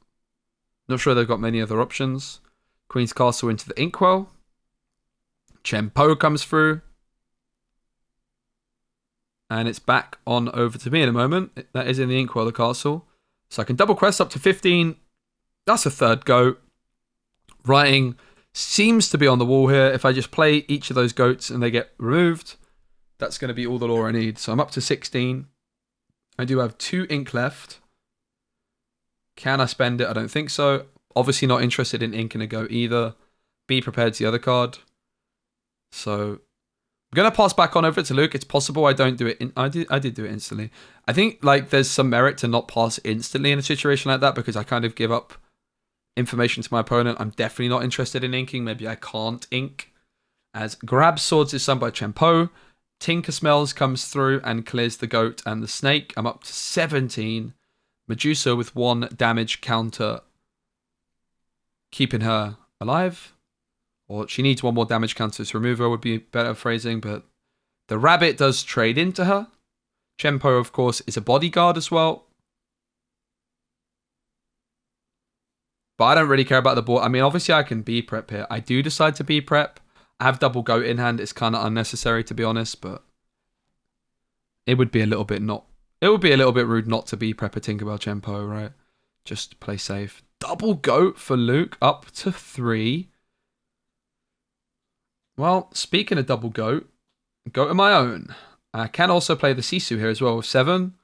not sure they've got many other options. Queen's Castle into the Inkwell. Chempo comes through. And it's back on over to me in a moment. That is in the Inkwell castle. So I can double quest up to 15. That's a third go. Writing seems to be on the wall here. If I just play each of those goats and they get removed, that's going to be all the lore I need. So I'm up to 16. I do have 2 ink left. Can I spend it? I don't think so. Obviously not interested in inking a goat either. Be prepared to the other card. So I'm going to pass back on over to Luke. It's possible I don't do it. I did do it instantly. I think like there's some merit to not pass instantly in a situation like that because I kind of give up information to my opponent. I'm definitely not interested in inking. Maybe I can't ink. As Grab Swords is sung by Chempo. Tinker Smells comes through and clears the goat and the snake. I'm up to 17. Medusa with 1 damage counter. Keeping her alive. Or she needs 1 more damage counter to remove her would be better phrasing, but the rabbit does trade into her. Chempo, of course, is a bodyguard as well. But I don't really care about the board. I mean, obviously I can B prep here. I do decide to B prep. I have double goat in hand. It's kind of unnecessary to be honest, but it would be a little bit rude not to B prep a Tinkerbell Chempo, right? Just play safe. Double goat for Luke up to 3. Well, speaking of double goat of my own. I can also play the Sisu here as well with 7.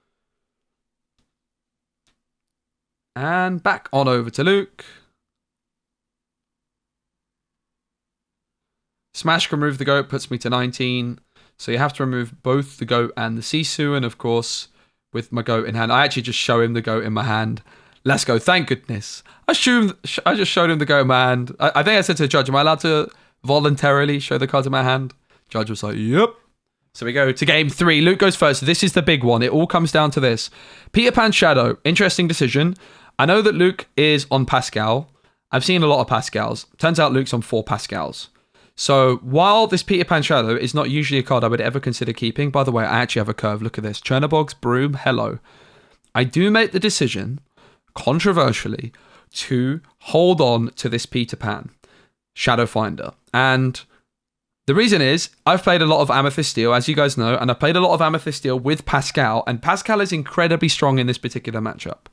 And back on over to Luke. Smash can remove the goat, puts me to 19. So you have to remove both the goat and the Sisu. And of course, with my goat in hand, I actually just show him the goat in my hand. Let's go. Thank goodness. I just showed him the goat in my hand. I think I said to the judge, am I allowed to voluntarily show the cards in my hand? Judge was like, yep. So we go to game 3. Luke goes first. This is the big one. It all comes down to this. Peter Pan Shadow. Interesting decision. I know that Luke is on Pascal. I've seen a lot of Pascals. Turns out Luke's on 4 Pascals. So while this Peter Pan Shadow is not usually a card I would ever consider keeping, by the way, I actually have a curve. Look at this. Chernobog's Broom. Hello. I do make the decision, controversially, to hold on to this Peter Pan Shadow Finder. And the reason is, I've played a lot of Amethyst Steel, as you guys know, and I've played a lot of Amethyst Steel with Pascal, and Pascal is incredibly strong in this particular matchup.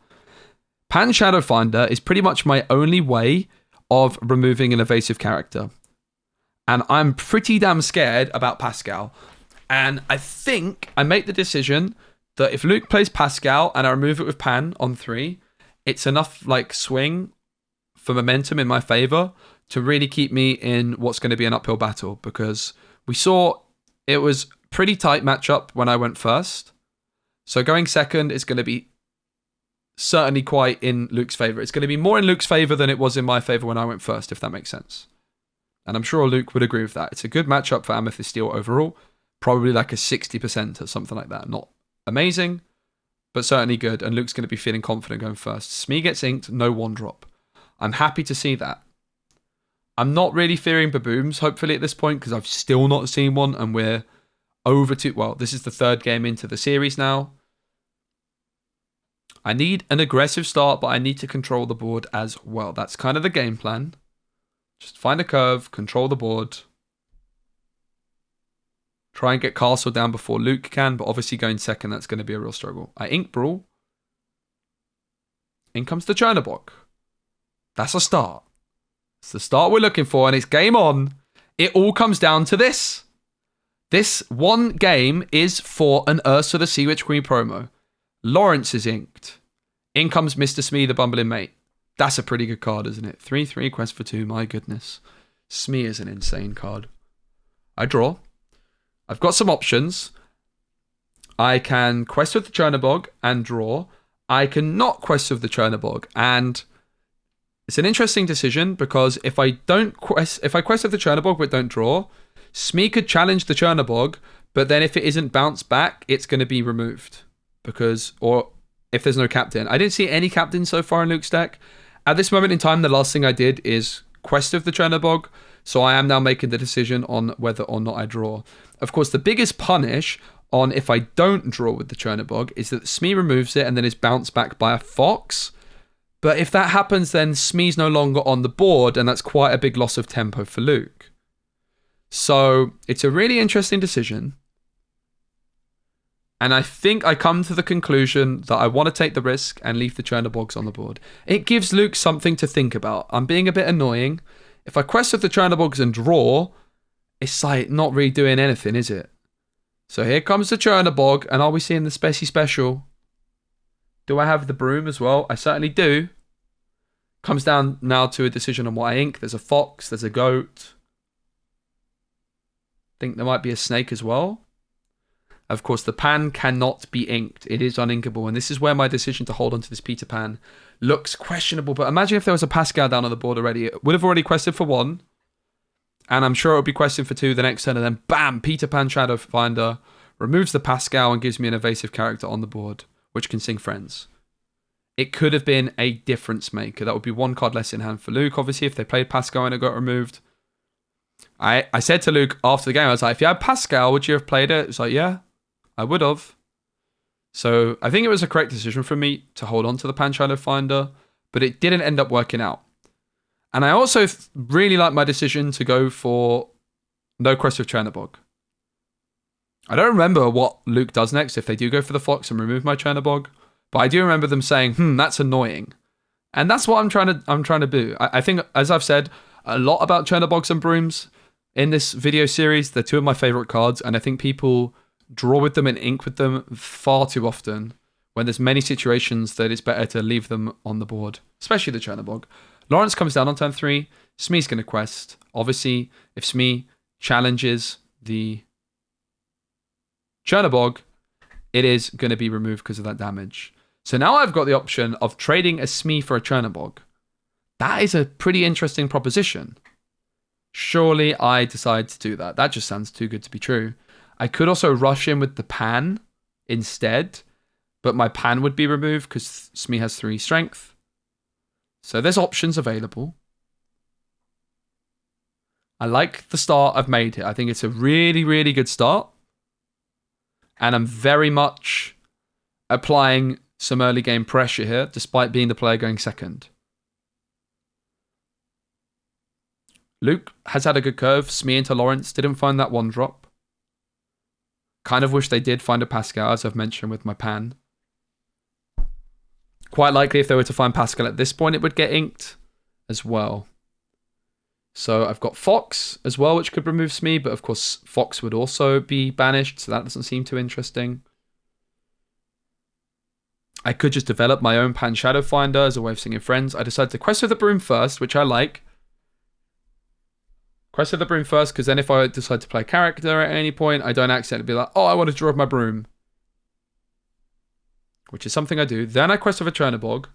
Pan Shadow Finder is pretty much my only way of removing an evasive character. And I'm pretty damn scared about Pascal. And I think I make the decision that if Luke plays Pascal and I remove it with Pan on 3, it's enough like swing for momentum in my favor to really keep me in what's going to be an uphill battle, because we saw it was pretty tight matchup when I went first. So going second is going to be certainly quite in Luke's favor. It's going to be more in Luke's favor than it was in my favor when I went first, if that makes sense. And I'm sure Luke would agree with that. It's a good matchup for Amethyst Steel overall. Probably like a 60% or something like that. Not amazing, but certainly good. And Luke's going to be feeling confident going first. Smee gets inked, no 1-drop. I'm happy to see that. I'm not really fearing Babooms, hopefully, at this point, because I've still not seen one, and we're over to... Well, this is the 3rd game into the series now. I need an aggressive start, but I need to control the board as well. That's kind of the game plan. Just find a curve, control the board. Try and get Castle down before Luke can, but obviously going second, that's going to be a real struggle. I ink Brawl. In comes the Chernobog. That's a start. It's the start we're looking for, and it's game on. It all comes down to this. This one game is for an Ursula the Sea Witch Queen promo. Lawrence is inked. In comes Mr. Smee, the Bumbling Mate. That's a pretty good card, isn't it? 3/3, quest for 2, my goodness. Smee is an insane card. I draw. I've got some options. I can quest with the Chernobog and draw. I can not quest with the Chernobog, and it's an interesting decision, because if I quest with the Chernobog but don't draw, Smee could challenge the Chernobog, but then if it isn't bounced back, it's going to be removed. Or if there's no captain. I didn't see any captain so far in Luke's deck. At this moment in time, the last thing I did is quest of the Chernobog, so I am now making the decision on whether or not I draw. Of course, the biggest punish on if I don't draw with the Chernobog is that Smee removes it and then is bounced back by a fox. But if that happens, then Smee's no longer on the board, and that's quite a big loss of tempo for Luke. So it's a really interesting decision. And I think I come to the conclusion that I want to take the risk and leave the Chernobyls on the board. It gives Luke something to think about. I'm being a bit annoying. If I quest with the Chernobyls and draw, it's like not really doing anything, is it? So here comes the Chernobyl, and are we seeing the Speci special? Do I have the broom as well? I certainly do. Comes down now to a decision on what I ink. There's a fox, there's a goat. Think there might be a snake as well. Of course, the pan cannot be inked. It is uninkable. And this is where my decision to hold on to this Peter Pan looks questionable. But imagine if there was a Pascal down on the board already. It would have already quested for 1. And I'm sure it would be quested for 2 the next turn. And then bam, Peter Pan Shadow Finder removes the Pascal and gives me an evasive character on the board, which can sing Friends. It could have been a difference maker. That would be 1 card less in hand for Luke, obviously, if they played Pascal and it got removed. I said to Luke after the game, I was like, if you had Pascal, would you have played it? It's like, yeah. I would have. So I think it was a correct decision for me to hold on to the Pan Shadow Finder, but it didn't end up working out. And I also really like my decision to go for no quest with Chernobyl. I don't remember what Luke does next if they do go for the Fox and remove my Chernobyl, but I do remember them saying, that's annoying. And that's what I'm trying to do. I think, as I've said a lot about Chernobyls and Brooms in this video series, they're 2 of my favorite cards, and I think people draw with them and ink with them far too often when there's many situations that it's better to leave them on the board, especially the Chernobyl. Lawrence comes down on turn 3. Smee's going to quest. Obviously, if Smee challenges the Chernobyl, it is going to be removed because of that damage. So now I've got the option of trading a Smee for a Chernobyl. That is a pretty interesting proposition. Surely I decide to do that. That just sounds too good to be true. I could also rush in with the Pan instead, but my Pan would be removed because Smee has 3 strength. So there's options available. I like the start I've made here. I think it's a really, really good start. And I'm very much applying some early game pressure here, despite being the player going second. Luke has had a good curve. Smee into Lawrence didn't find that 1-drop. Kind of wish they did find a Pascal, as I've mentioned with my Pan. Quite likely if they were to find Pascal at this point, it would get inked as well. So I've got Fox as well, which could remove Smee, but of course Fox would also be banished, so that doesn't seem too interesting. I could just develop my own Pan Shadow Finder as a way of singing Friends. I decided to quest with the Broom first, which I like. Quest with the Broom first, because then if I decide to play a character at any point, I don't accidentally be like, oh, I want to draw with my Broom. Which is something I do. Then I quest with a Chernobyl.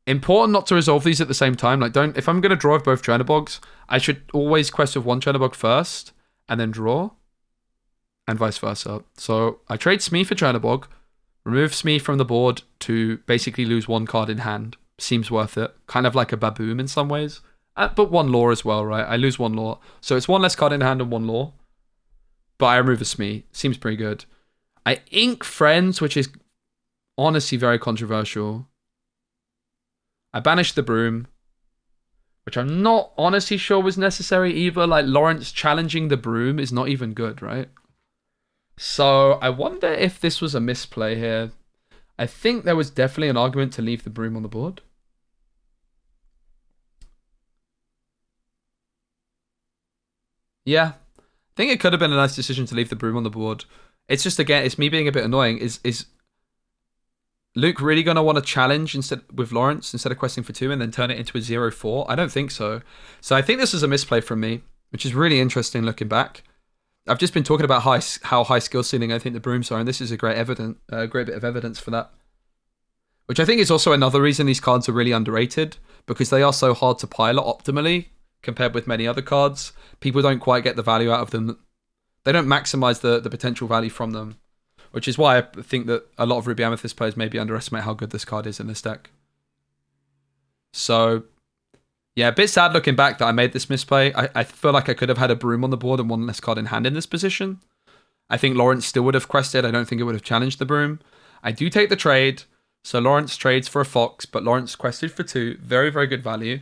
Important not to resolve these at the same time. Like, if I'm going to draw with both Chernobyls, I should always quest with one Chernobyl first, and then draw, and vice versa. So I trade Smee for Chernobyl, remove Smee from the board to basically lose 1 card in hand. Seems worth it. Kind of like a Baboom in some ways. But 1 law as well, right? I lose 1 law. So it's 1 less card in hand and 1 law. But I remove a Smee. Seems pretty good. I ink Friends, which is honestly very controversial. I banish the Broom, which I'm not honestly sure was necessary either. Like, Lawrence challenging the Broom is not even good, right? So I wonder if this was a misplay here. I think there was definitely an argument to leave the Broom on the board. Yeah, I think it could have been a nice decision to leave the Broom on the board. It's just, again, it's me being a bit annoying. Is Luke really going to want to challenge with Lawrence instead of questing for 2 and then turn it into a 0-4? I don't think so. So I think this is a misplay from me, which is really interesting looking back. I've just been talking about how high skill ceiling I think the Brooms are, and this is a great bit of evidence for that. Which I think is also another reason these cards are really underrated, because they are so hard to pilot optimally compared with many other cards. People don't quite get the value out of them. They don't maximize the potential value from them, which is why I think that a lot of Ruby Amethyst players maybe underestimate how good this card is in this deck. So, yeah, a bit sad looking back that I made this misplay. I feel like I could have had a Broom on the board and 1 less card in hand in this position. I think Lawrence still would have quested. I don't think it would have challenged the Broom. I do take the trade. So Lawrence trades for a Fox, but Lawrence quested for 2. Very, very good value.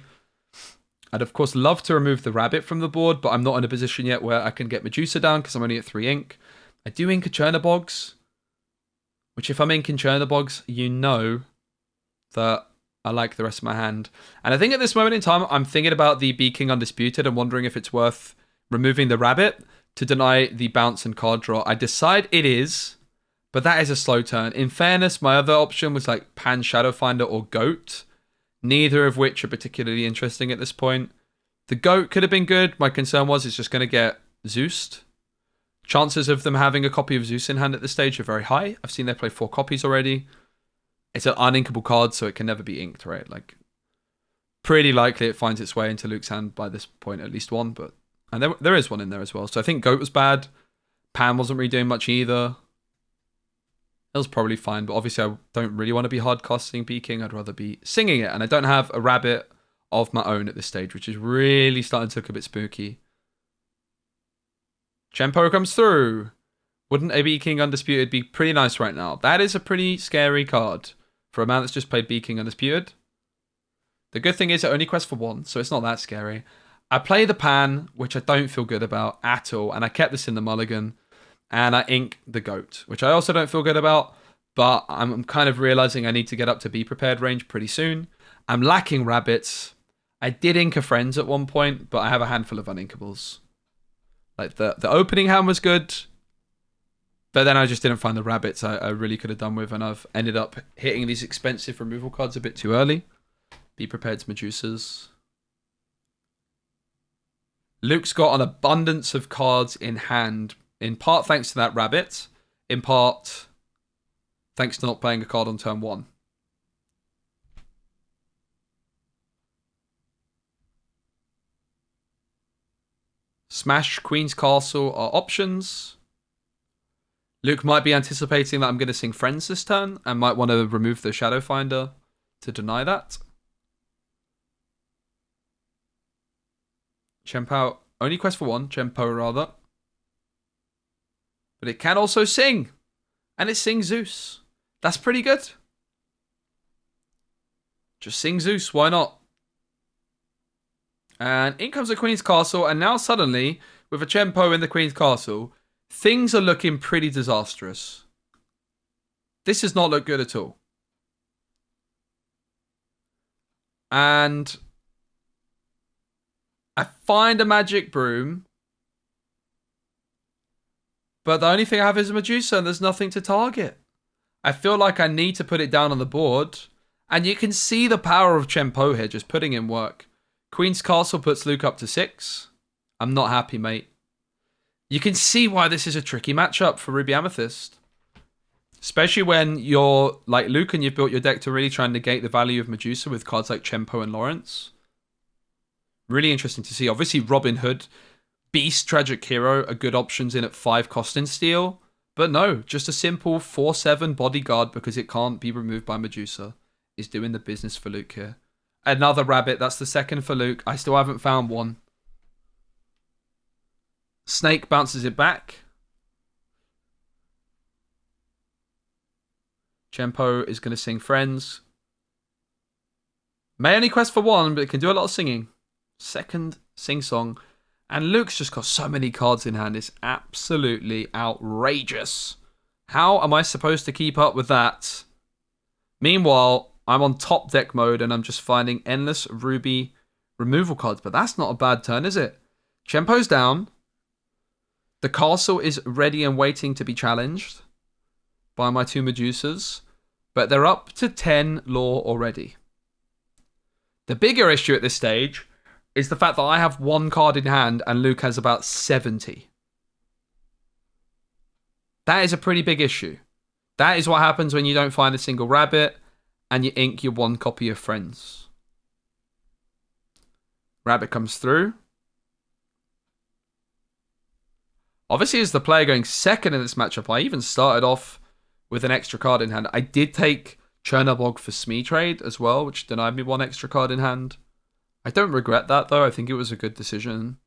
I'd of course love to remove the rabbit from the board, but I'm not in a position yet where I can get Medusa down because I'm only at 3 ink. I do ink a Chernobogs, which if I'm inking Chernobogs, you know that I like the rest of my hand. And I think at this moment in time, I'm thinking about the Be King Undisputed and wondering if it's worth removing the rabbit to deny the bounce and card draw. I decide it is, but that is a slow turn. In fairness, my other option was like Pan Shadowfinder or Goat, neither of which are particularly interesting at this point. The Goat could have been good. My concern was it's just going to get Zeused. Chances of them having a copy of Zeus in hand at this stage are very high. I've seen they play 4 copies already. It's an uninkable card, so it can never be inked, right? Like, pretty likely it finds its way into Luke's hand by this point, at least one. And there is one in there as well. So I think Goat was bad. Pan wasn't really doing much either. It was probably fine, but obviously I don't really want to be hard casting Peking. I'd rather be singing it. And I don't have a rabbit of my own at this stage, which is really starting to look a bit spooky. Chempo comes through. Wouldn't a Be King Undisputed be pretty nice right now? That is a pretty scary card for a man that's just played Be King Undisputed. The good thing is it only quests for 1, so it's not that scary. I play the Pan, which I don't feel good about at all, and I kept this in the mulligan. And I ink the Goat, which I also don't feel good about, but I'm kind of realizing I need to get up to Be Prepared range pretty soon. I'm lacking rabbits. I did ink a Friends at one point, but I have a handful of uninkables. Like the opening hand was good, but then I just didn't find the rabbits I really could have done with, and I've ended up hitting these expensive removal cards a bit too early. Be Prepared to Medusas. Luke's got an abundance of cards in hand, in part thanks to that rabbit, in part thanks to not playing a card on turn 1. Smash, Queen's Castle are options. Luke might be anticipating that I'm going to sing Friends this turn and might want to remove the Shadowfinder to deny that. Chempo, only quest for 1, Chempo rather. But it can also sing. And it sings Zeus. That's pretty good. Just sing Zeus, why not? And in comes the Queen's Castle, and now suddenly, with a Chempo in the Queen's Castle, things are looking pretty disastrous. This does not look good at all. And I find a Magic Broom, but the only thing I have is a Medusa, and there's nothing to target. I feel like I need to put it down on the board, and you can see the power of Chempo here, just putting in work. Queen's Castle puts Luke up to 6. I'm not happy, mate. You can see why this is a tricky matchup for Ruby Amethyst. Especially when you're like Luke and you've built your deck to really try and negate the value of Medusa with cards like Chempo and Lawrence. Really interesting to see. Obviously, Robin Hood, Beast, Tragic Hero are good options in at 5 cost in steel. But no, just a simple 4/7 bodyguard because it can't be removed by Medusa is doing the business for Luke here. Another rabbit. That's the second for Luke. I still haven't found one. Snake bounces it back. Chempo is going to sing Friends. May only quest for 1, but it can do a lot of singing. Second sing song. And Luke's just got so many cards in hand. It's absolutely outrageous. How am I supposed to keep up with that? Meanwhile, I'm on top deck mode and I'm just finding endless Ruby removal cards. But that's not a bad turn, is it? Chempo's down. The castle is ready and waiting to be challenged by my 2 Medusas. But they're up to 10 lore already. The bigger issue at this stage is the fact that I have 1 card in hand and Luke has about 70. That is a pretty big issue. That is what happens when you don't find a single rabbit and you ink your 1 copy of Friends. Rabbit comes through. Obviously, as the player going second in this matchup, I even started off with an extra card in hand. I did take Chernobog for Smee trade as well, which denied me 1 extra card in hand. I don't regret that, though. I think it was a good decision.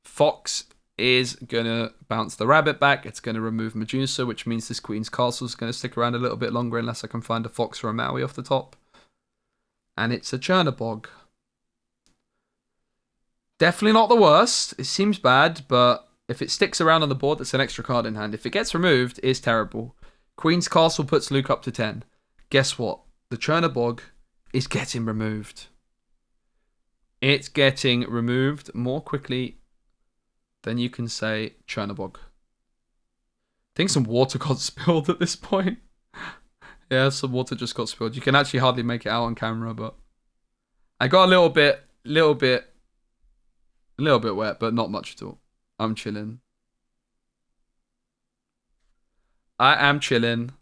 Fox is going to bounce the rabbit back. It's going to remove Medusa, which means this Queen's Castle is going to stick around a little bit longer unless I can find a Fox or a Maui off the top. And it's a Chernobog. Definitely not the worst. It seems bad, but if it sticks around on the board, that's an extra card in hand. If it gets removed, it's terrible. Queen's Castle puts Luke up to 10. Guess what? The Chernobog is getting removed. It's getting removed more quickly than you can say Chernobog. I think some water got spilled at this point. Yeah, some water just got spilled. You can actually hardly make it out on camera, but I got a little bit wet, but not much at all. I'm chilling. I am chilling.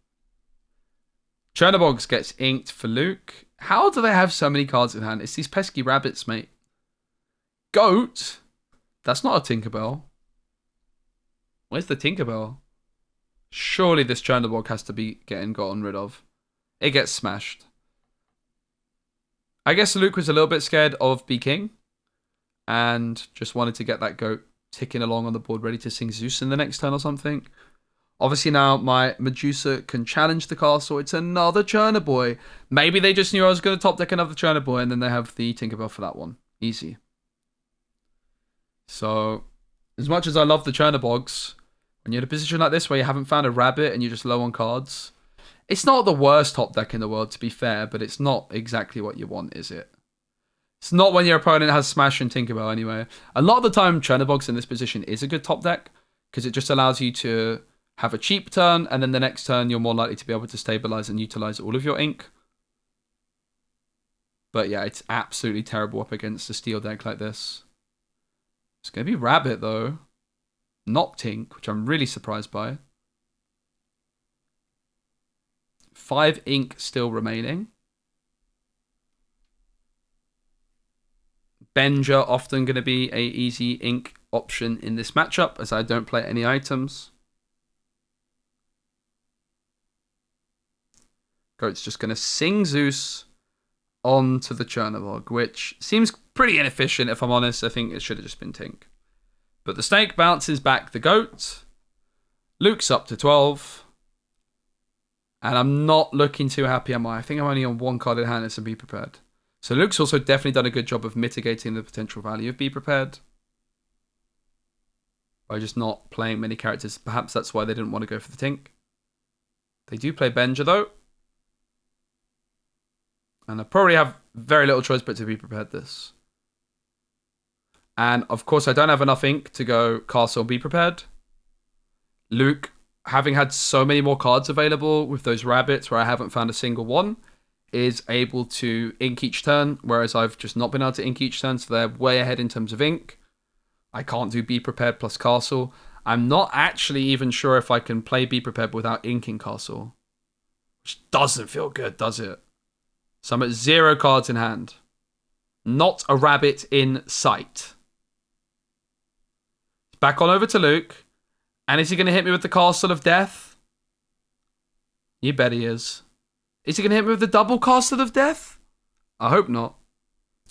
Chernobogs gets inked for Luke. How do they have so many cards in hand? It's these pesky rabbits, mate. Goat? That's not a Tinkerbell. Where's the Tinkerbell? Surely this Chernobog has to be getting gotten rid of. It gets smashed. I guess Luke was a little bit scared of B King. And just wanted to get that goat ticking along on the board, ready to sing Zeus in the next turn or something. Obviously now my Medusa can challenge the castle. It's another Chernoboy. Maybe they just knew I was going to top deck another Chernoboy, and then they have the Tinkerbell for that one. Easy. So, as much as I love the Chernobogs, when you're in a position like this where you haven't found a rabbit and you're just low on cards, it's not the worst top deck in the world, to be fair, but it's not exactly what you want, is it? It's not when your opponent has Smash and Tinkerbell anyway. A lot of the time, Chernobogs in this position is a good top deck, because it just allows you to have a cheap turn, and then the next turn you're more likely to be able to stabilize and utilize all of your ink. But yeah, it's absolutely terrible up against a steel deck like this. It's going to be Rabbit, though. Not Tink, which I'm really surprised by. 5 ink still remaining. Benja often going to be a easy ink option in this matchup, as I don't play any items. Goat's just going to sing Zeus onto the Chernobog, which seems pretty inefficient, if I'm honest. I think it should have just been Tink. But the snake bounces back the goat. Luke's up to 12. And I'm not looking too happy, am I? I think I'm only on 1 card in hand, so be prepared. So Luke's also definitely done a good job of mitigating the potential value of be prepared. By just not playing many characters. Perhaps that's why they didn't want to go for the Tink. They do play Benja, though. And I probably have very little choice but to be prepared this. And of course, I don't have enough ink to go castle and be prepared. Luke, having had so many more cards available with those rabbits where I haven't found a single one, is able to ink each turn, whereas I've just not been able to ink each turn, so they're way ahead in terms of ink. I can't do be prepared plus castle. I'm not actually even sure if I can play be prepared without inking castle. Which doesn't feel good, does it? So I'm at 0 cards in hand. Not a rabbit in sight. Back on over to Luke. And is he going to hit me with the Castle of Death? You bet he is. Is he going to hit me with the double Castle of Death? I hope not.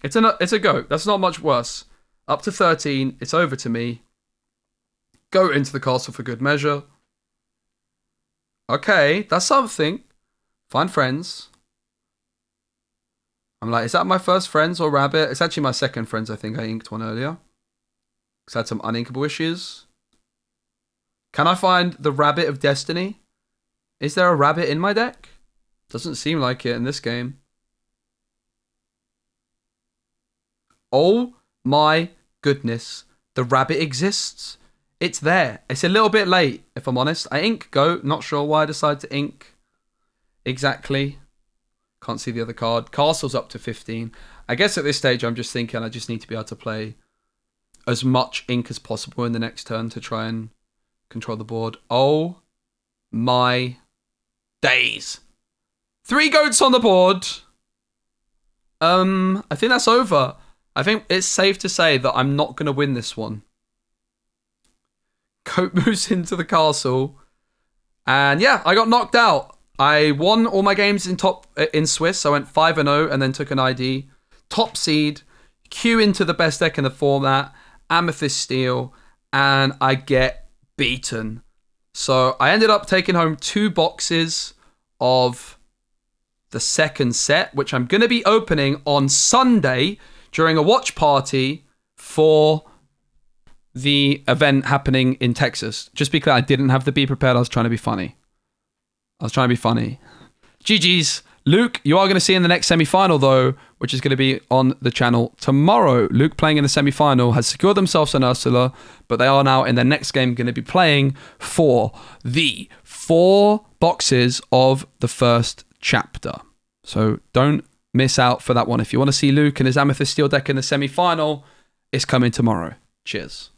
It's a goat. That's not much worse. Up to 13. It's over to me. Go into the castle for good measure. Okay, that's something. Find friends. I'm like, is that my first friends or rabbit? It's actually my second friends. I think I inked one earlier. Because I had some uninkable issues. Can I find the Rabbit of Destiny? Is there a rabbit in my deck? Doesn't seem like it in this game. Oh my goodness. The rabbit exists. It's there. It's a little bit late, if I'm honest. I ink goat. Not sure why I decided to ink exactly. Can't see the other card. Castle's up to 15. I guess at this stage, I'm just thinking I just need to be able to play as much ink as possible in the next turn to try and control the board. Oh my days. 3 goats on the board. I think that's over. I think it's safe to say that I'm not going to win this one. Goat moves into the castle. And yeah, I got knocked out. I won all my games in Swiss. I went 5-0 and then took an ID. Top seed. Queue into the best deck in the format. Amethyst Steel. And I get beaten. So I ended up taking home 2 boxes of the second set, which I'm going to be opening on Sunday during a watch party for the event happening in Texas. Just be clear, I didn't have the be prepared. I was trying to be funny. GG's. Luke, you are going to see in the next semi-final, though, which is going to be on the channel tomorrow. Luke playing in the semi-final has secured themselves an Ursula, but they are now in their next game going to be playing for the 4 boxes of the first chapter. So don't miss out for that one. If you want to see Luke and his Amethyst Steel deck in the semi-final, it's coming tomorrow. Cheers.